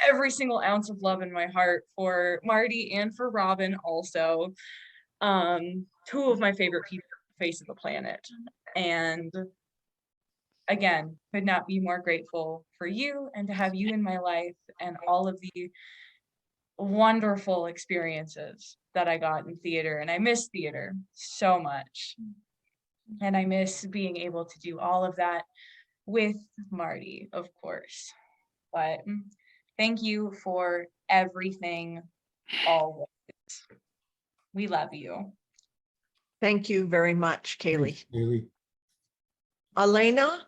every single ounce of love in my heart for Marty and for Robin also. Two of my favorite people on the face of the planet. And again, could not be more grateful for you and to have you in my life and all of the wonderful experiences that I got in theater. And I miss theater so much. And I miss being able to do all of that with Marty, of course. But thank you for everything, always. We love you. Thank you very much, Kaylee. Thanks, Kaylee. Elena?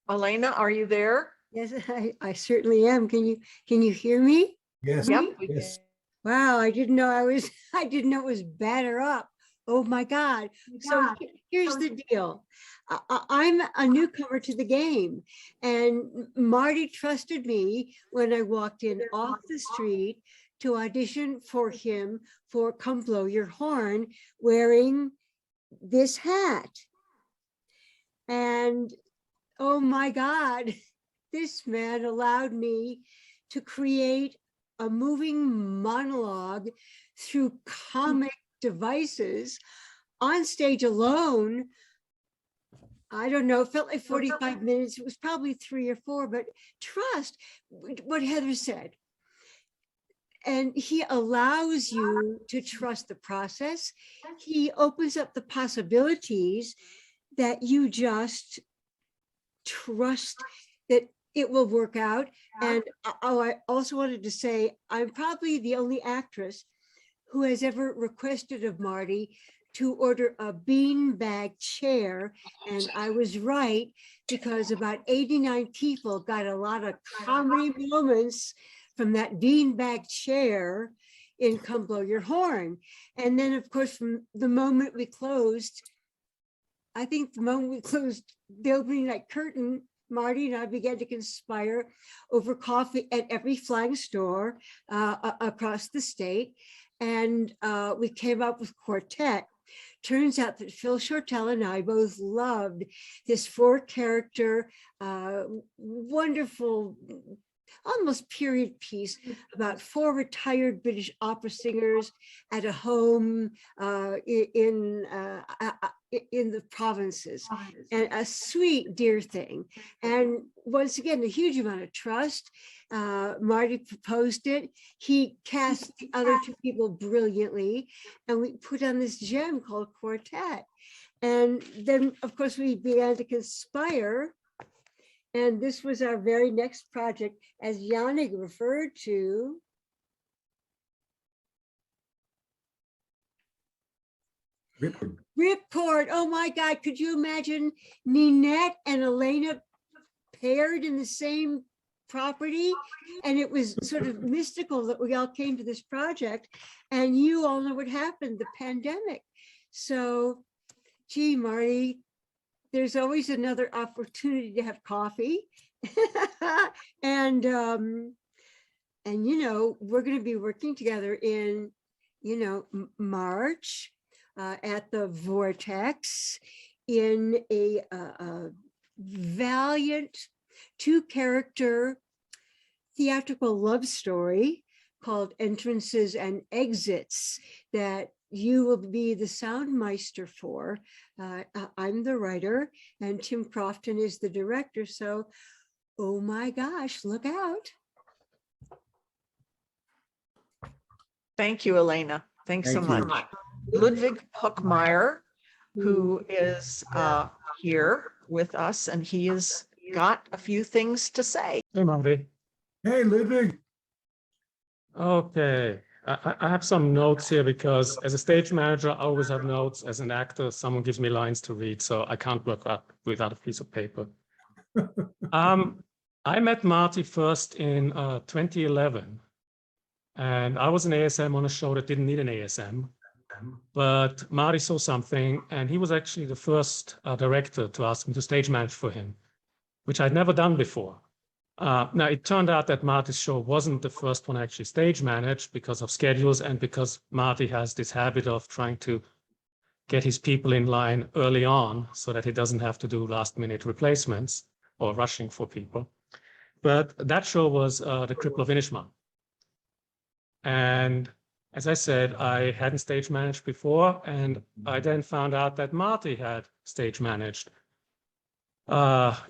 Elena, are you there? Yes, I certainly am. Can you hear me? Yes. Yep. Yes. Wow, I didn't know it was batter up. Oh my God. So here's the deal. I'm a newcomer to the game, and Marty trusted me when I walked in off the street to audition for him for Come Blow Your Horn wearing this hat. And oh my God, this man allowed me to create a moving monologue through comic devices on stage alone. I don't know, it felt like 45 minutes. It was probably 3 or 4, but trust what Heather said. and he allows you to trust the process. He opens up the possibilities that you just trust that it will work out. And I also wanted to say, I'm probably the only actress who has ever requested of Marty to order a beanbag chair. And I was right, because about 89 people got a lot of comedy moments from that beanbag chair in Come Blow Your Horn. And then, of course, from the moment we closed, I think the moment we closed the opening night curtain, Marty and I began to conspire over coffee at every flying store across the state. And we came up with Quartet. Turns out that Phil Shortell and I both loved this 4-character, wonderful, almost period piece about 4 retired British opera singers at a home in the provinces, and a sweet, dear thing. And once again, a huge amount of trust. Marty proposed it. He cast the other 2 people brilliantly, and we put on this gem called Quartet. And then, of course, we began to conspire. And this was our very next project, as Yannick referred to. Ripcord. Oh my God, could you imagine Ninette and Elena paired in the same property? And it was sort of mystical that we all came to this project, and you all know what happened, the pandemic. So, gee, Marty, there's always another opportunity to have coffee. And you know, we're going to be working together in, you know, March at the Vortex in a valiant 2-character theatrical love story called Entrances and Exits that you will be the soundmeister for. I'm the writer and Tim Crofton is the director. So, oh my gosh, look out. Thank you, Elena. Thanks so much. Ludwig Huckmeyer, who is here with us, and he has got a few things to say. Hey, Marty. Hey, Ludwig. Okay. I have some notes here because as a stage manager, I always have notes. As an actor, someone gives me lines to read, so I can't work up without a piece of paper. I met Marty first in 2011, and I was an ASM on a show that didn't need an ASM, but Marty saw something, and he was actually the first director to ask me to stage manage for him, which I'd never done before. Now, it turned out that Marty's show wasn't the first one I actually stage managed because of schedules and because Marty has this habit of trying to get his people in line early on so that he doesn't have to do last-minute replacements or rushing for people. But that show was the Cripple of Inishmaan. And as I said, I hadn't stage managed before, and I then found out that Marty had stage managed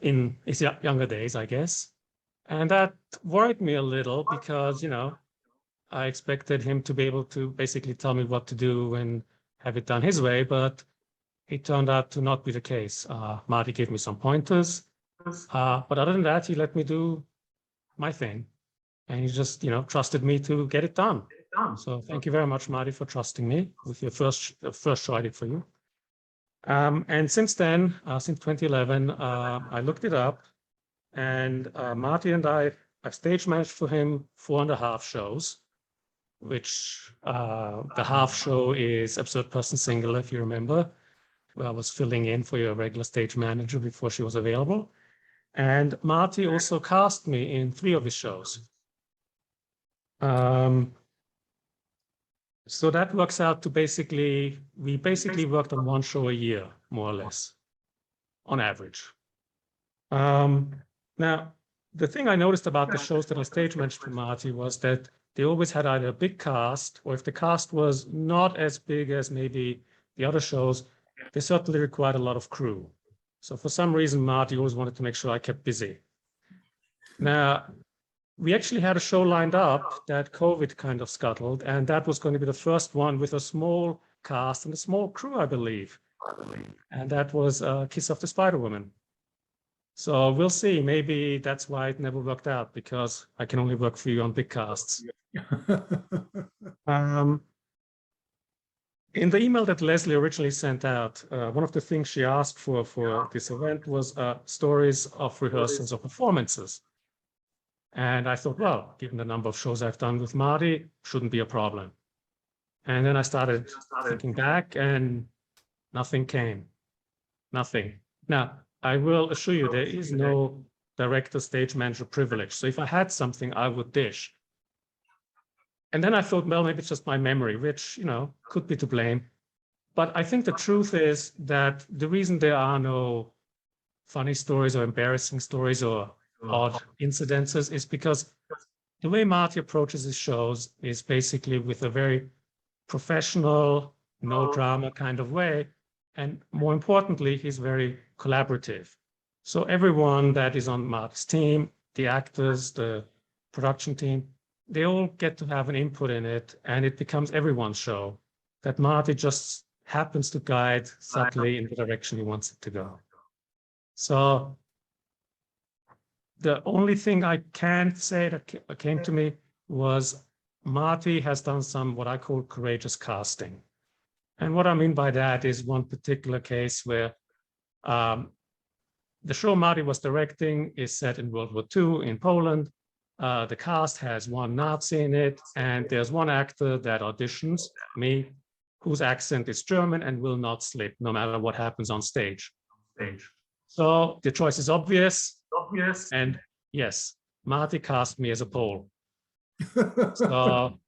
in his younger days, I guess. And that worried me a little because, you know, I expected him to be able to basically tell me what to do and have it done his way, but it turned out to not be the case. Marty gave me some pointers, but other than that, he let me do my thing. And he just, you know, trusted me to get it done. So thank you very much, Marty, for trusting me with your first show I did for you. And since then, since 2011, I looked it up. And Marty and I've stage managed for him 4.5 shows, which the half show is Absurd Person Singular, if you remember, where I was filling in for your regular stage manager before she was available. And Marty also cast me in 3 of his shows. So that works out to we basically worked on 1 show a year, more or less, on average. Now, the thing I noticed about the shows that I stage managed for Marty was that they always had either a big cast, or if the cast was not as big as maybe the other shows, they certainly required a lot of crew. So for some reason, Marty always wanted to make sure I kept busy. Now, we actually had a show lined up that COVID kind of scuttled, and that was going to be the first one with a small cast and a small crew, I believe. And that was Kiss of the Spider-Woman. So we'll see. Maybe that's why it never worked out, because I can only work for you on big casts. In the email that Leslie originally sent out, one of the things she asked for this event was stories of rehearsals or performances. And I thought, well, given the number of shows I've done with Marty, shouldn't be a problem. And then I started thinking back, and nothing came. Nothing. Now, I will assure you, there is no director, stage manager privilege. So if I had something, I would dish. And then I thought, well, maybe it's just my memory, which, you know, could be to blame. But I think the truth is that the reason there are no funny stories or embarrassing stories or odd incidences is because the way Marty approaches his shows is basically with a very professional, no drama kind of way. And more importantly, he's very collaborative. So everyone that is on Marty's team, the actors, the production team, they all get to have an input in it, and it becomes everyone's show that Marty just happens to guide subtly in the direction he wants it to go. So the only thing I can say that came to me was Marty has done some what I call courageous casting. And what I mean by that is one particular case where the show Marty was directing is set in World War II in Poland. The cast has one Nazi in it, and there's one actor that auditions, me, whose accent is German and will not slip no matter what happens on stage. So the choice is obvious. And yes, Marty cast me as a Pole. So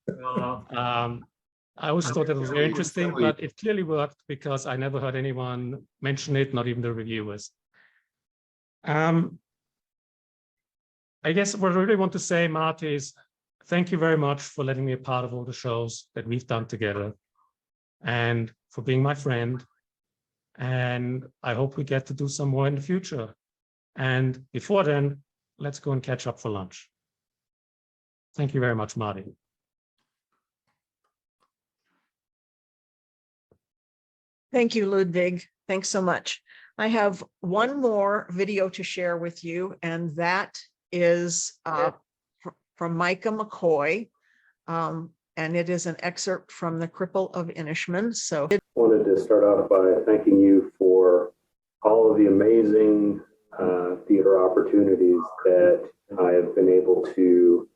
I always thought that was very interesting, but it clearly worked because I never heard anyone mention it, not even the reviewers. I guess what I really want to say, Marty, is thank you very much for letting me be a part of all the shows that we've done together and for being my friend. And I hope we get to do some more in the future. And before then, let's go and catch up for lunch. Thank you very much, Marty. Thank you, Ludwig. Thanks so much. I have one more video to share with you, and that is from Micah McCoy, and it is an excerpt from The Cripple of Inishmaan. So I wanted to start off by thanking you for all of the amazing theater opportunities that I have been able to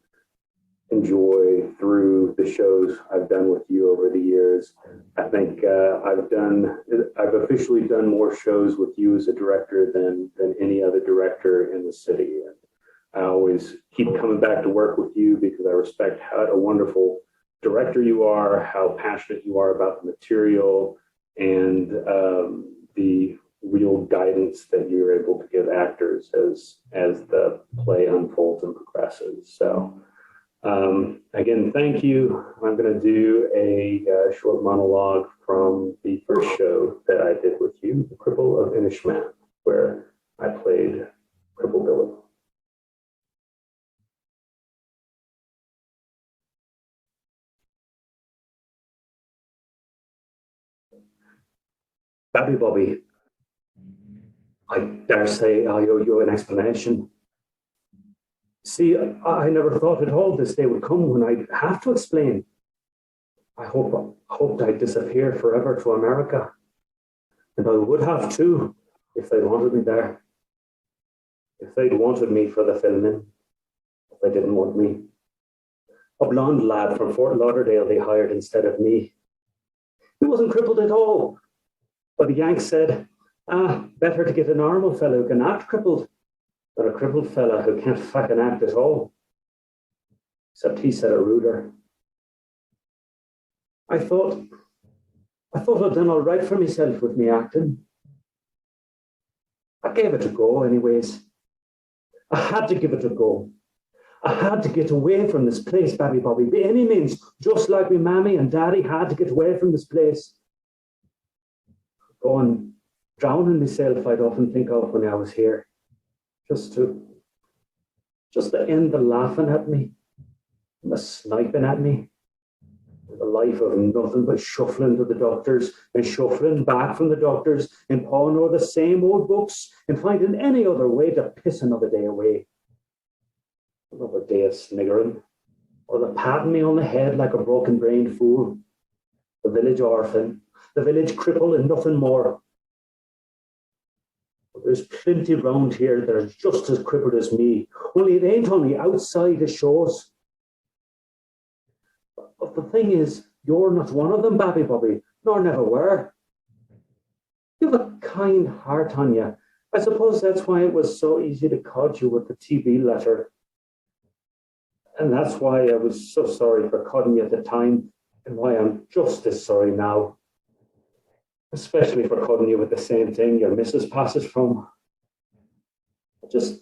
enjoy through the shows I've done with you over the years. I think I've officially done more shows with you as a director than any other director in the city. And I always keep coming back to work with you because I respect how a wonderful director you are, how passionate you are about the material, and the real guidance that you're able to give actors as the play unfolds and progresses. So again, thank you. I'm going to do a short monologue from the first show that I did with you, The Cripple of Inishmaan, where I played Cripple Billy. Babby Bobby, I dare say I owe you an explanation. See, I never thought at all this day would come when I'd have to explain. I hoped I'd disappear forever to America. And I would have too, if they wanted me there. If they'd wanted me for the filming. If they didn't want me. A blonde lad from Fort Lauderdale they hired instead of me. He wasn't crippled at all. But the Yanks said, better to get a normal fellow who can act crippled than a crippled fella who can't fucking act at all. Except he said a ruder. I thought I'd done all right for myself with me acting. I gave it a go anyways. I had to give it a go. I had to get away from this place, Babby Bobby, by any means, just like my mammy and daddy had to get away from this place. Go on drowning myself, I'd often think of when I was here. Just to just to end the laughing at me, and the sniping at me, the life of nothing but shuffling to the doctors and shuffling back from the doctors and pawing over the same old books and finding any other way to piss another day away. Another day of sniggering, or the patting me on the head like a broken-brained fool. The village orphan, the village cripple, and nothing more. But there's plenty round here that are just as crippled as me, only it ain't on the outside it shows. But the thing is, you're not one of them, Babby Bobby, nor never were. You've a kind heart on you. I suppose that's why it was so easy to cod you with the TB letter. And that's why I was so sorry for codding you at the time, and why I'm just as sorry now. Especially for codding you with the same thing your missus passes from. I just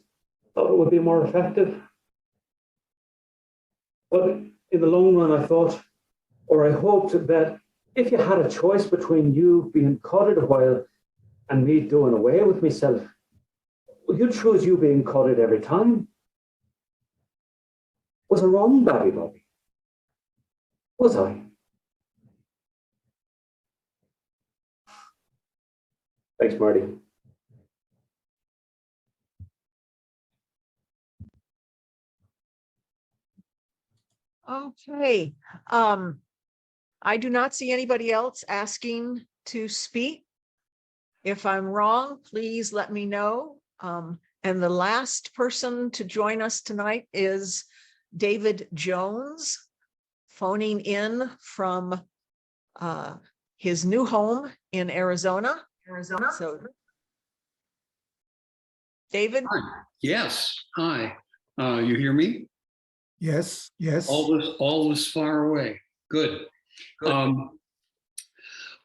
thought it would be more effective. But in the long run, I thought, or I hoped, that if you had a choice between you being codded a while and me doing away with myself, well, you'd choose you being codded every time. Was I wrong, Babby Bobby? Was I? Thanks, Marty. Okay. I do not see anybody else asking to speak. If I'm wrong, please let me know. And the last person to join us tonight is David Jones, phoning in from his new home in Arizona. So, David? Hi. Yes. Hi. You hear me? Yes, yes. All this far away. Good. I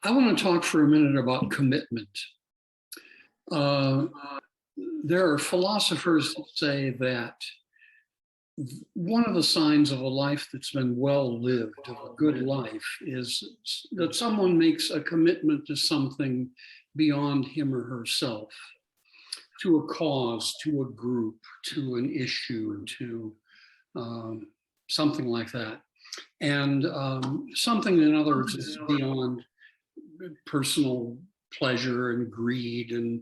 want to talk for a minute about commitment. There are philosophers that say that one of the signs of a life that's been well lived, of a good life, is that someone makes a commitment to something beyond him or herself, to a cause, to a group, to an issue, to something like that. And something, in other words, is beyond personal pleasure and greed and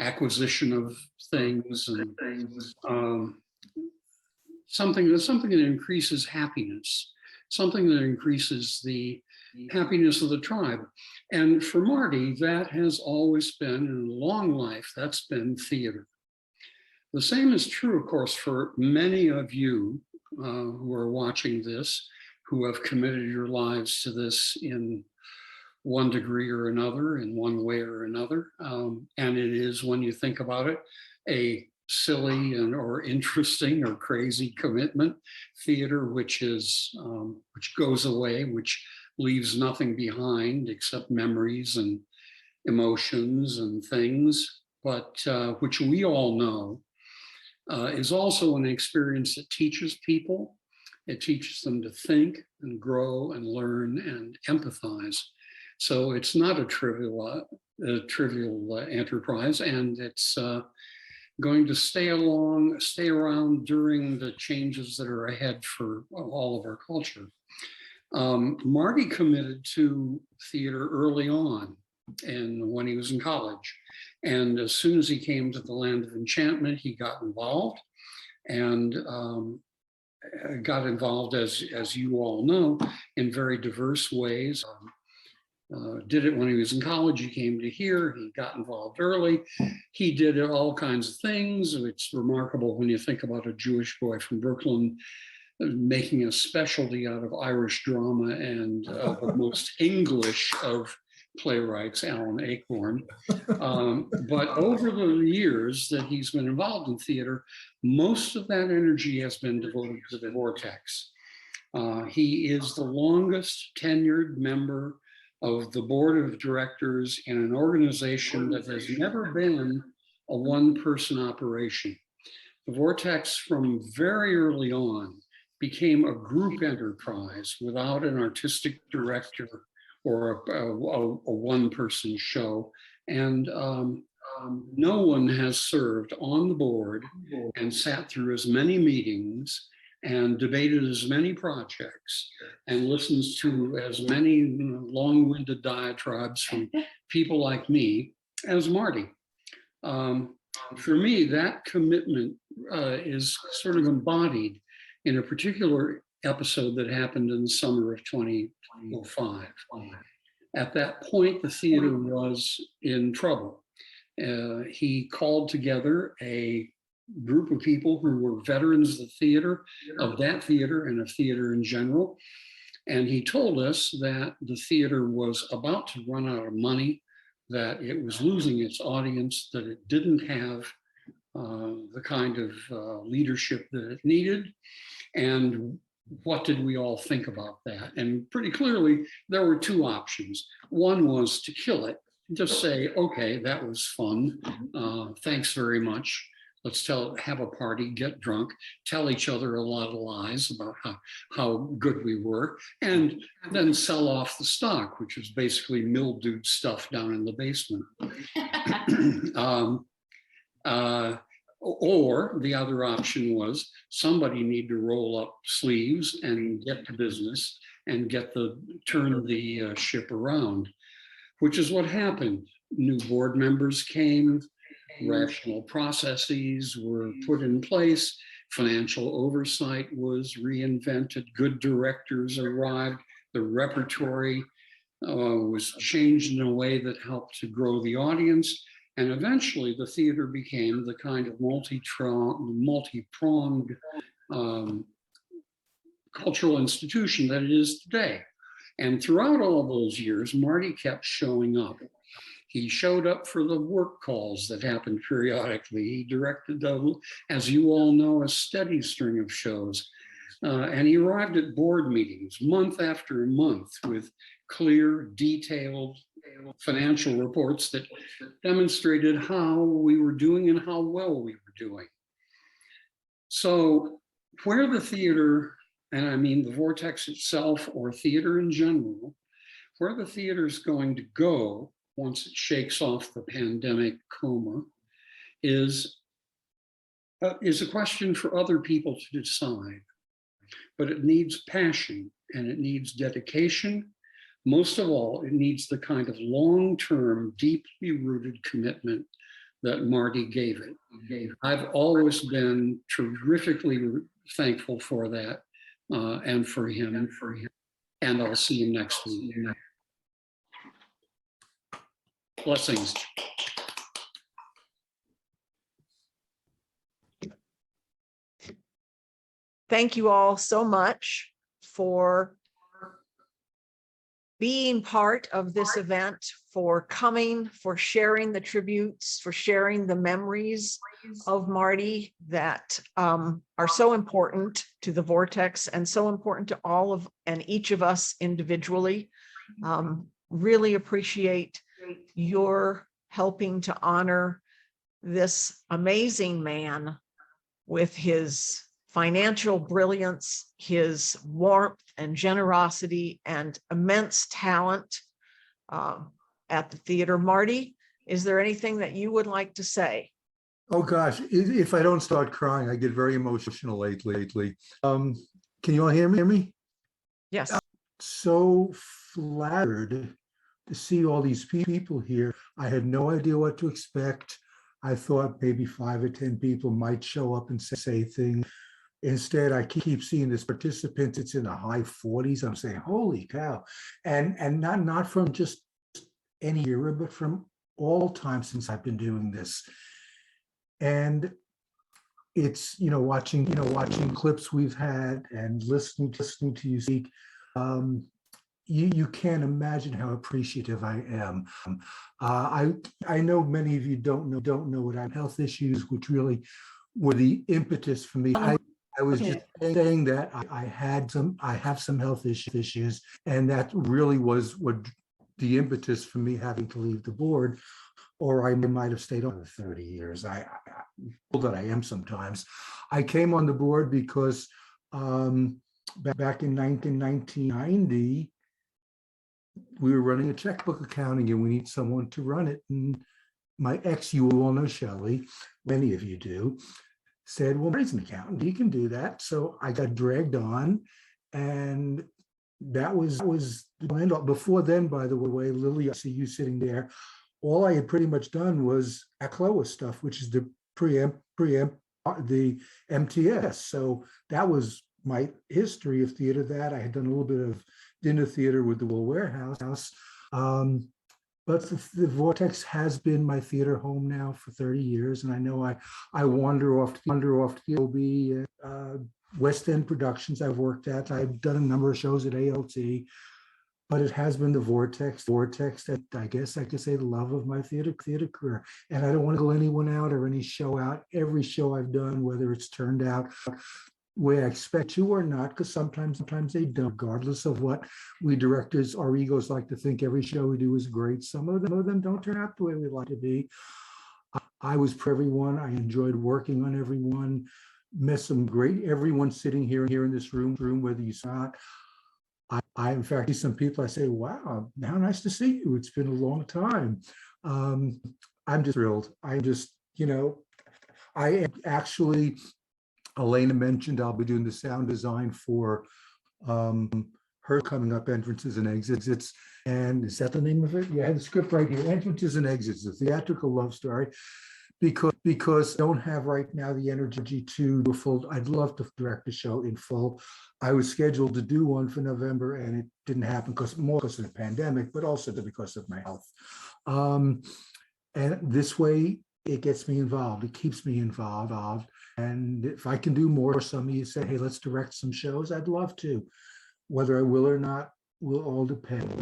acquisition of things, and something that increases happiness, something that increases the happiness of the tribe. And for Marty, that has always been, in a long life, that's been theater. The same is true, of course, for many of you who are watching this, who have committed your lives to this in one degree or another, in one way or another. And it is, when you think about it, a silly or interesting or crazy commitment. Theater, which goes away, which leaves nothing behind except memories and emotions and things, but which we all know is also an experience that teaches people. It teaches them to think and grow and learn and empathize. So it's not a trivial enterprise, and it's going to stay around during the changes that are ahead for all of our culture. Marty committed to theater early on, and when he was in college. And as soon as he came to the Land of Enchantment, he got involved, and got involved, as you all know, in very diverse ways. Did it when he was in college. He came to here, he got involved early. He did all kinds of things. It's remarkable when you think about a Jewish boy from Brooklyn making a specialty out of Irish drama and the most English of playwrights, Alan Ayckbourn. But over the years that he's been involved in theater, most of that energy has been devoted to the Vortex. He is the longest tenured member of the board of directors in an organization that has never been a one-person operation. The Vortex, from very early on, became a group enterprise without an artistic director or a one-person show. And no one has served on the board and sat through as many meetings and debated as many projects and listens to as many long-winded diatribes from people like me as Marty. For me, that commitment is sort of embodied in a particular episode that happened in the summer of 2005. At that point, the theater was in trouble. He called together a group of people who were veterans of the theater, of that theater and of theater in general. And he told us that the theater was about to run out of money, that it was losing its audience, that it didn't have the kind of leadership that it needed. And what did we all think about that? And pretty clearly, there were two options. One was to kill it, just say, okay, that was fun. Thanks very much. Let's have a party, get drunk, tell each other a lot of lies about how good we were, and then sell off the stock, which was basically mildewed stuff down in the basement. Or the other option was somebody need to roll up sleeves and get to business and turn the ship around, which is what happened. New board members came, rational processes were put in place, financial oversight was reinvented, good directors arrived, the repertory was changed in a way that helped to grow the audience. And eventually the theater became the kind of multi-pronged cultural institution that it is today. And throughout all those years, Marty kept showing up. He showed up for the work calls that happened periodically. He directed, as you all know, a steady string of shows. And he arrived at board meetings month after month with clear, detailed financial reports that demonstrated how we were doing and how well we were doing. So where the theater, and I mean the Vortex itself or theater in general, where the theater is going to go once it shakes off the pandemic coma is a question for other people to decide. But it needs passion and it needs dedication. Most of all, it needs the kind of long-term, deeply rooted commitment that Marty gave it. I've always been terrifically thankful for that and for him. And I'll see you next week. Blessings. Thank you all so much for being part of this event, for coming, for sharing the tributes, for sharing the memories of Marty that are so important to the Vortex and so important to all of and each of us individually. Really appreciate your helping to honor this amazing man with his financial brilliance, his warmth and generosity and immense talent at the theater. Marty, is there anything that you would like to say? Oh gosh, if I don't start crying, I get very emotional lately. Can you all hear me? Yes. So flattered to see all these people here. I had no idea what to expect. I thought maybe 5 or 10 people might show up and say things. Instead, I keep seeing this participants, it's in the high 40s. I'm saying, holy cow. And not from just any era, but from all time since I've been doing this. And it's, watching clips we've had and listening to you speak. You can't imagine how appreciative I am. I know many of you don't know what I have health issues, which really were the impetus for me. I was just saying that I have some health issues, and that really was what the impetus for me having to leave the board, or I might have stayed on for 30 years. I that I am sometimes. I came on the board because back in 1990, we were running a checkbook accounting and we need someone to run it. And my ex, you all know Shelley, many of you do, said, well, Marty's an accountant, he can do that. So I got dragged on, and that was the end. Before then, by the way, Lily, I see you sitting there. All I had pretty much done was ACLOA stuff, which is the the MTS. So that was my history of theater. That I had done a little bit of dinner theater with the Will Warehouse. But the Vortex has been my theater home now for 30 years. And I know I wander off to OB, West End Productions I've worked at. I've done a number of shows at ALT, but it has been the Vortex that I guess I could say the love of my theater career. And I don't want to go anyone out or any show out. Every show I've done, whether it's turned out the way I expect to or not, because sometimes they don't, regardless of what we directors, our egos like to think every show we do is great. Some of them don't turn out the way we like to be. I was for everyone. I enjoyed working on everyone. Met some great, everyone sitting here in this room, whether you saw it. I in fact see some people, I say, wow, how nice to see you. It's been a long time. I'm just thrilled. I actually, Elena mentioned I'll be doing the sound design for her coming up, Entrances and Exits. And is that the name of it? Yeah, I have the script right here, Entrances and Exits, a theatrical love story. Because I don't have right now the energy to do a full, I'd love to direct a show in full. I was scheduled to do one for November and it didn't happen because of the pandemic, but also because of my health. And this way it gets me involved. It keeps me involved. And if I can do more, some of you say, hey, let's direct some shows, I'd love to. Whether I will or not will all depend,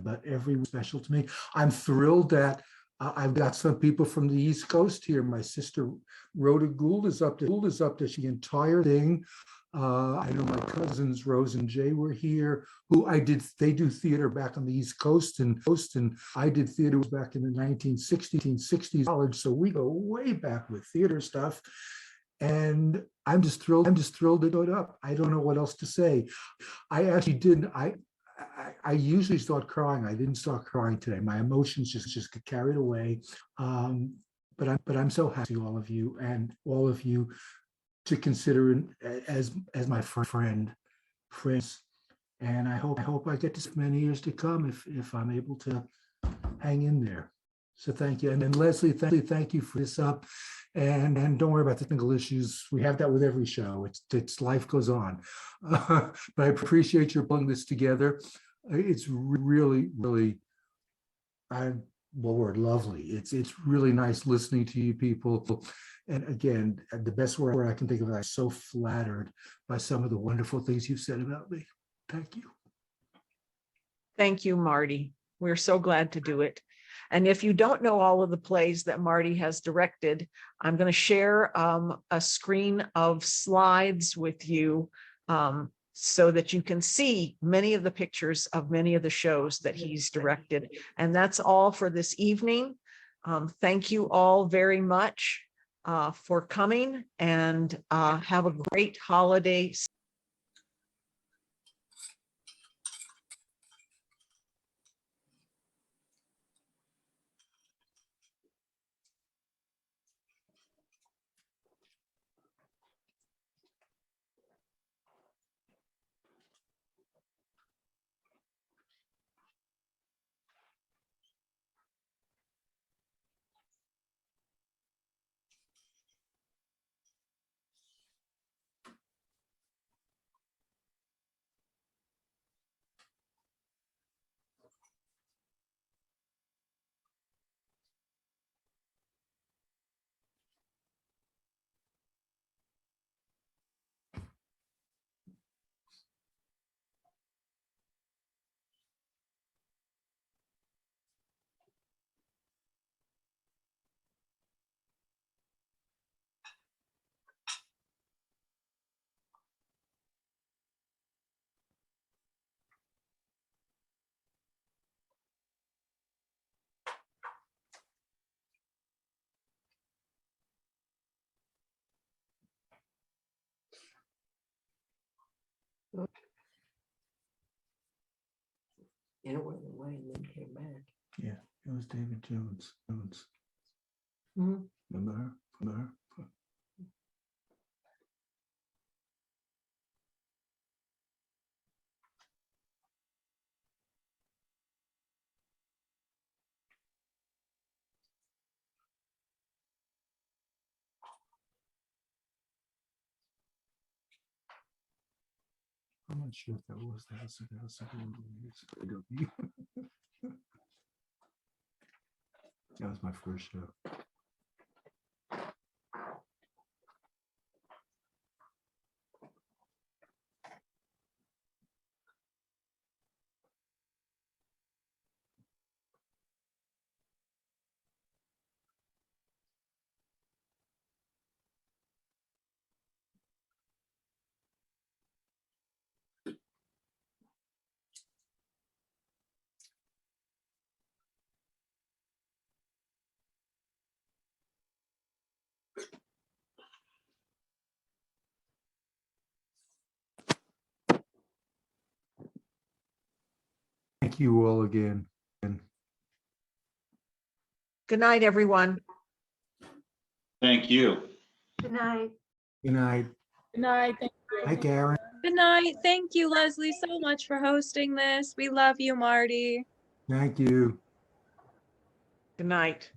but every special to me. I'm thrilled that I've got some people from the East Coast here. My sister Rhoda Gould is up to the entire thing. I know my cousins Rose and Jay were here, they do theater back on the East Coast, and I did theater back in the 1960s college. So we go way back with theater stuff. And I'm just thrilled to go up. I don't know what else to say. I actually didn't. I usually start crying. I didn't start crying today. My emotions just get carried away. But I'm so happy to see all of you to consider as my friends. And I hope I get to spend many years to come if I'm able to hang in there. So thank you. And then Leslie, thank you for this up. And don't worry about the technical issues. We have that with every show. It's life goes on. But I appreciate your pulling this together. It's really, really, lovely. It's really nice listening to you people. And again, the best word I can think of, I'm so flattered by some of the wonderful things you've said about me. Thank you. Thank you, Marty. We're so glad to do it. And if you don't know all of the plays that Marty has directed, I'm going to share a screen of slides with you so that you can see many of the pictures of many of the shows that he's directed. And that's all for this evening. Thank you all very much for coming, and have a great holiday. And it went away and then came back. Yeah, it was David Jones. Remember her? I'm not sure if that was the house of Adobe. That was my first show. Thank you all again. Good night, everyone. Thank you. Good night. Good night. Good night. Thank you. Hi, Karen. Good night. Thank you, Leslie, so much for hosting this. We love you, Marty. Thank you. Good night.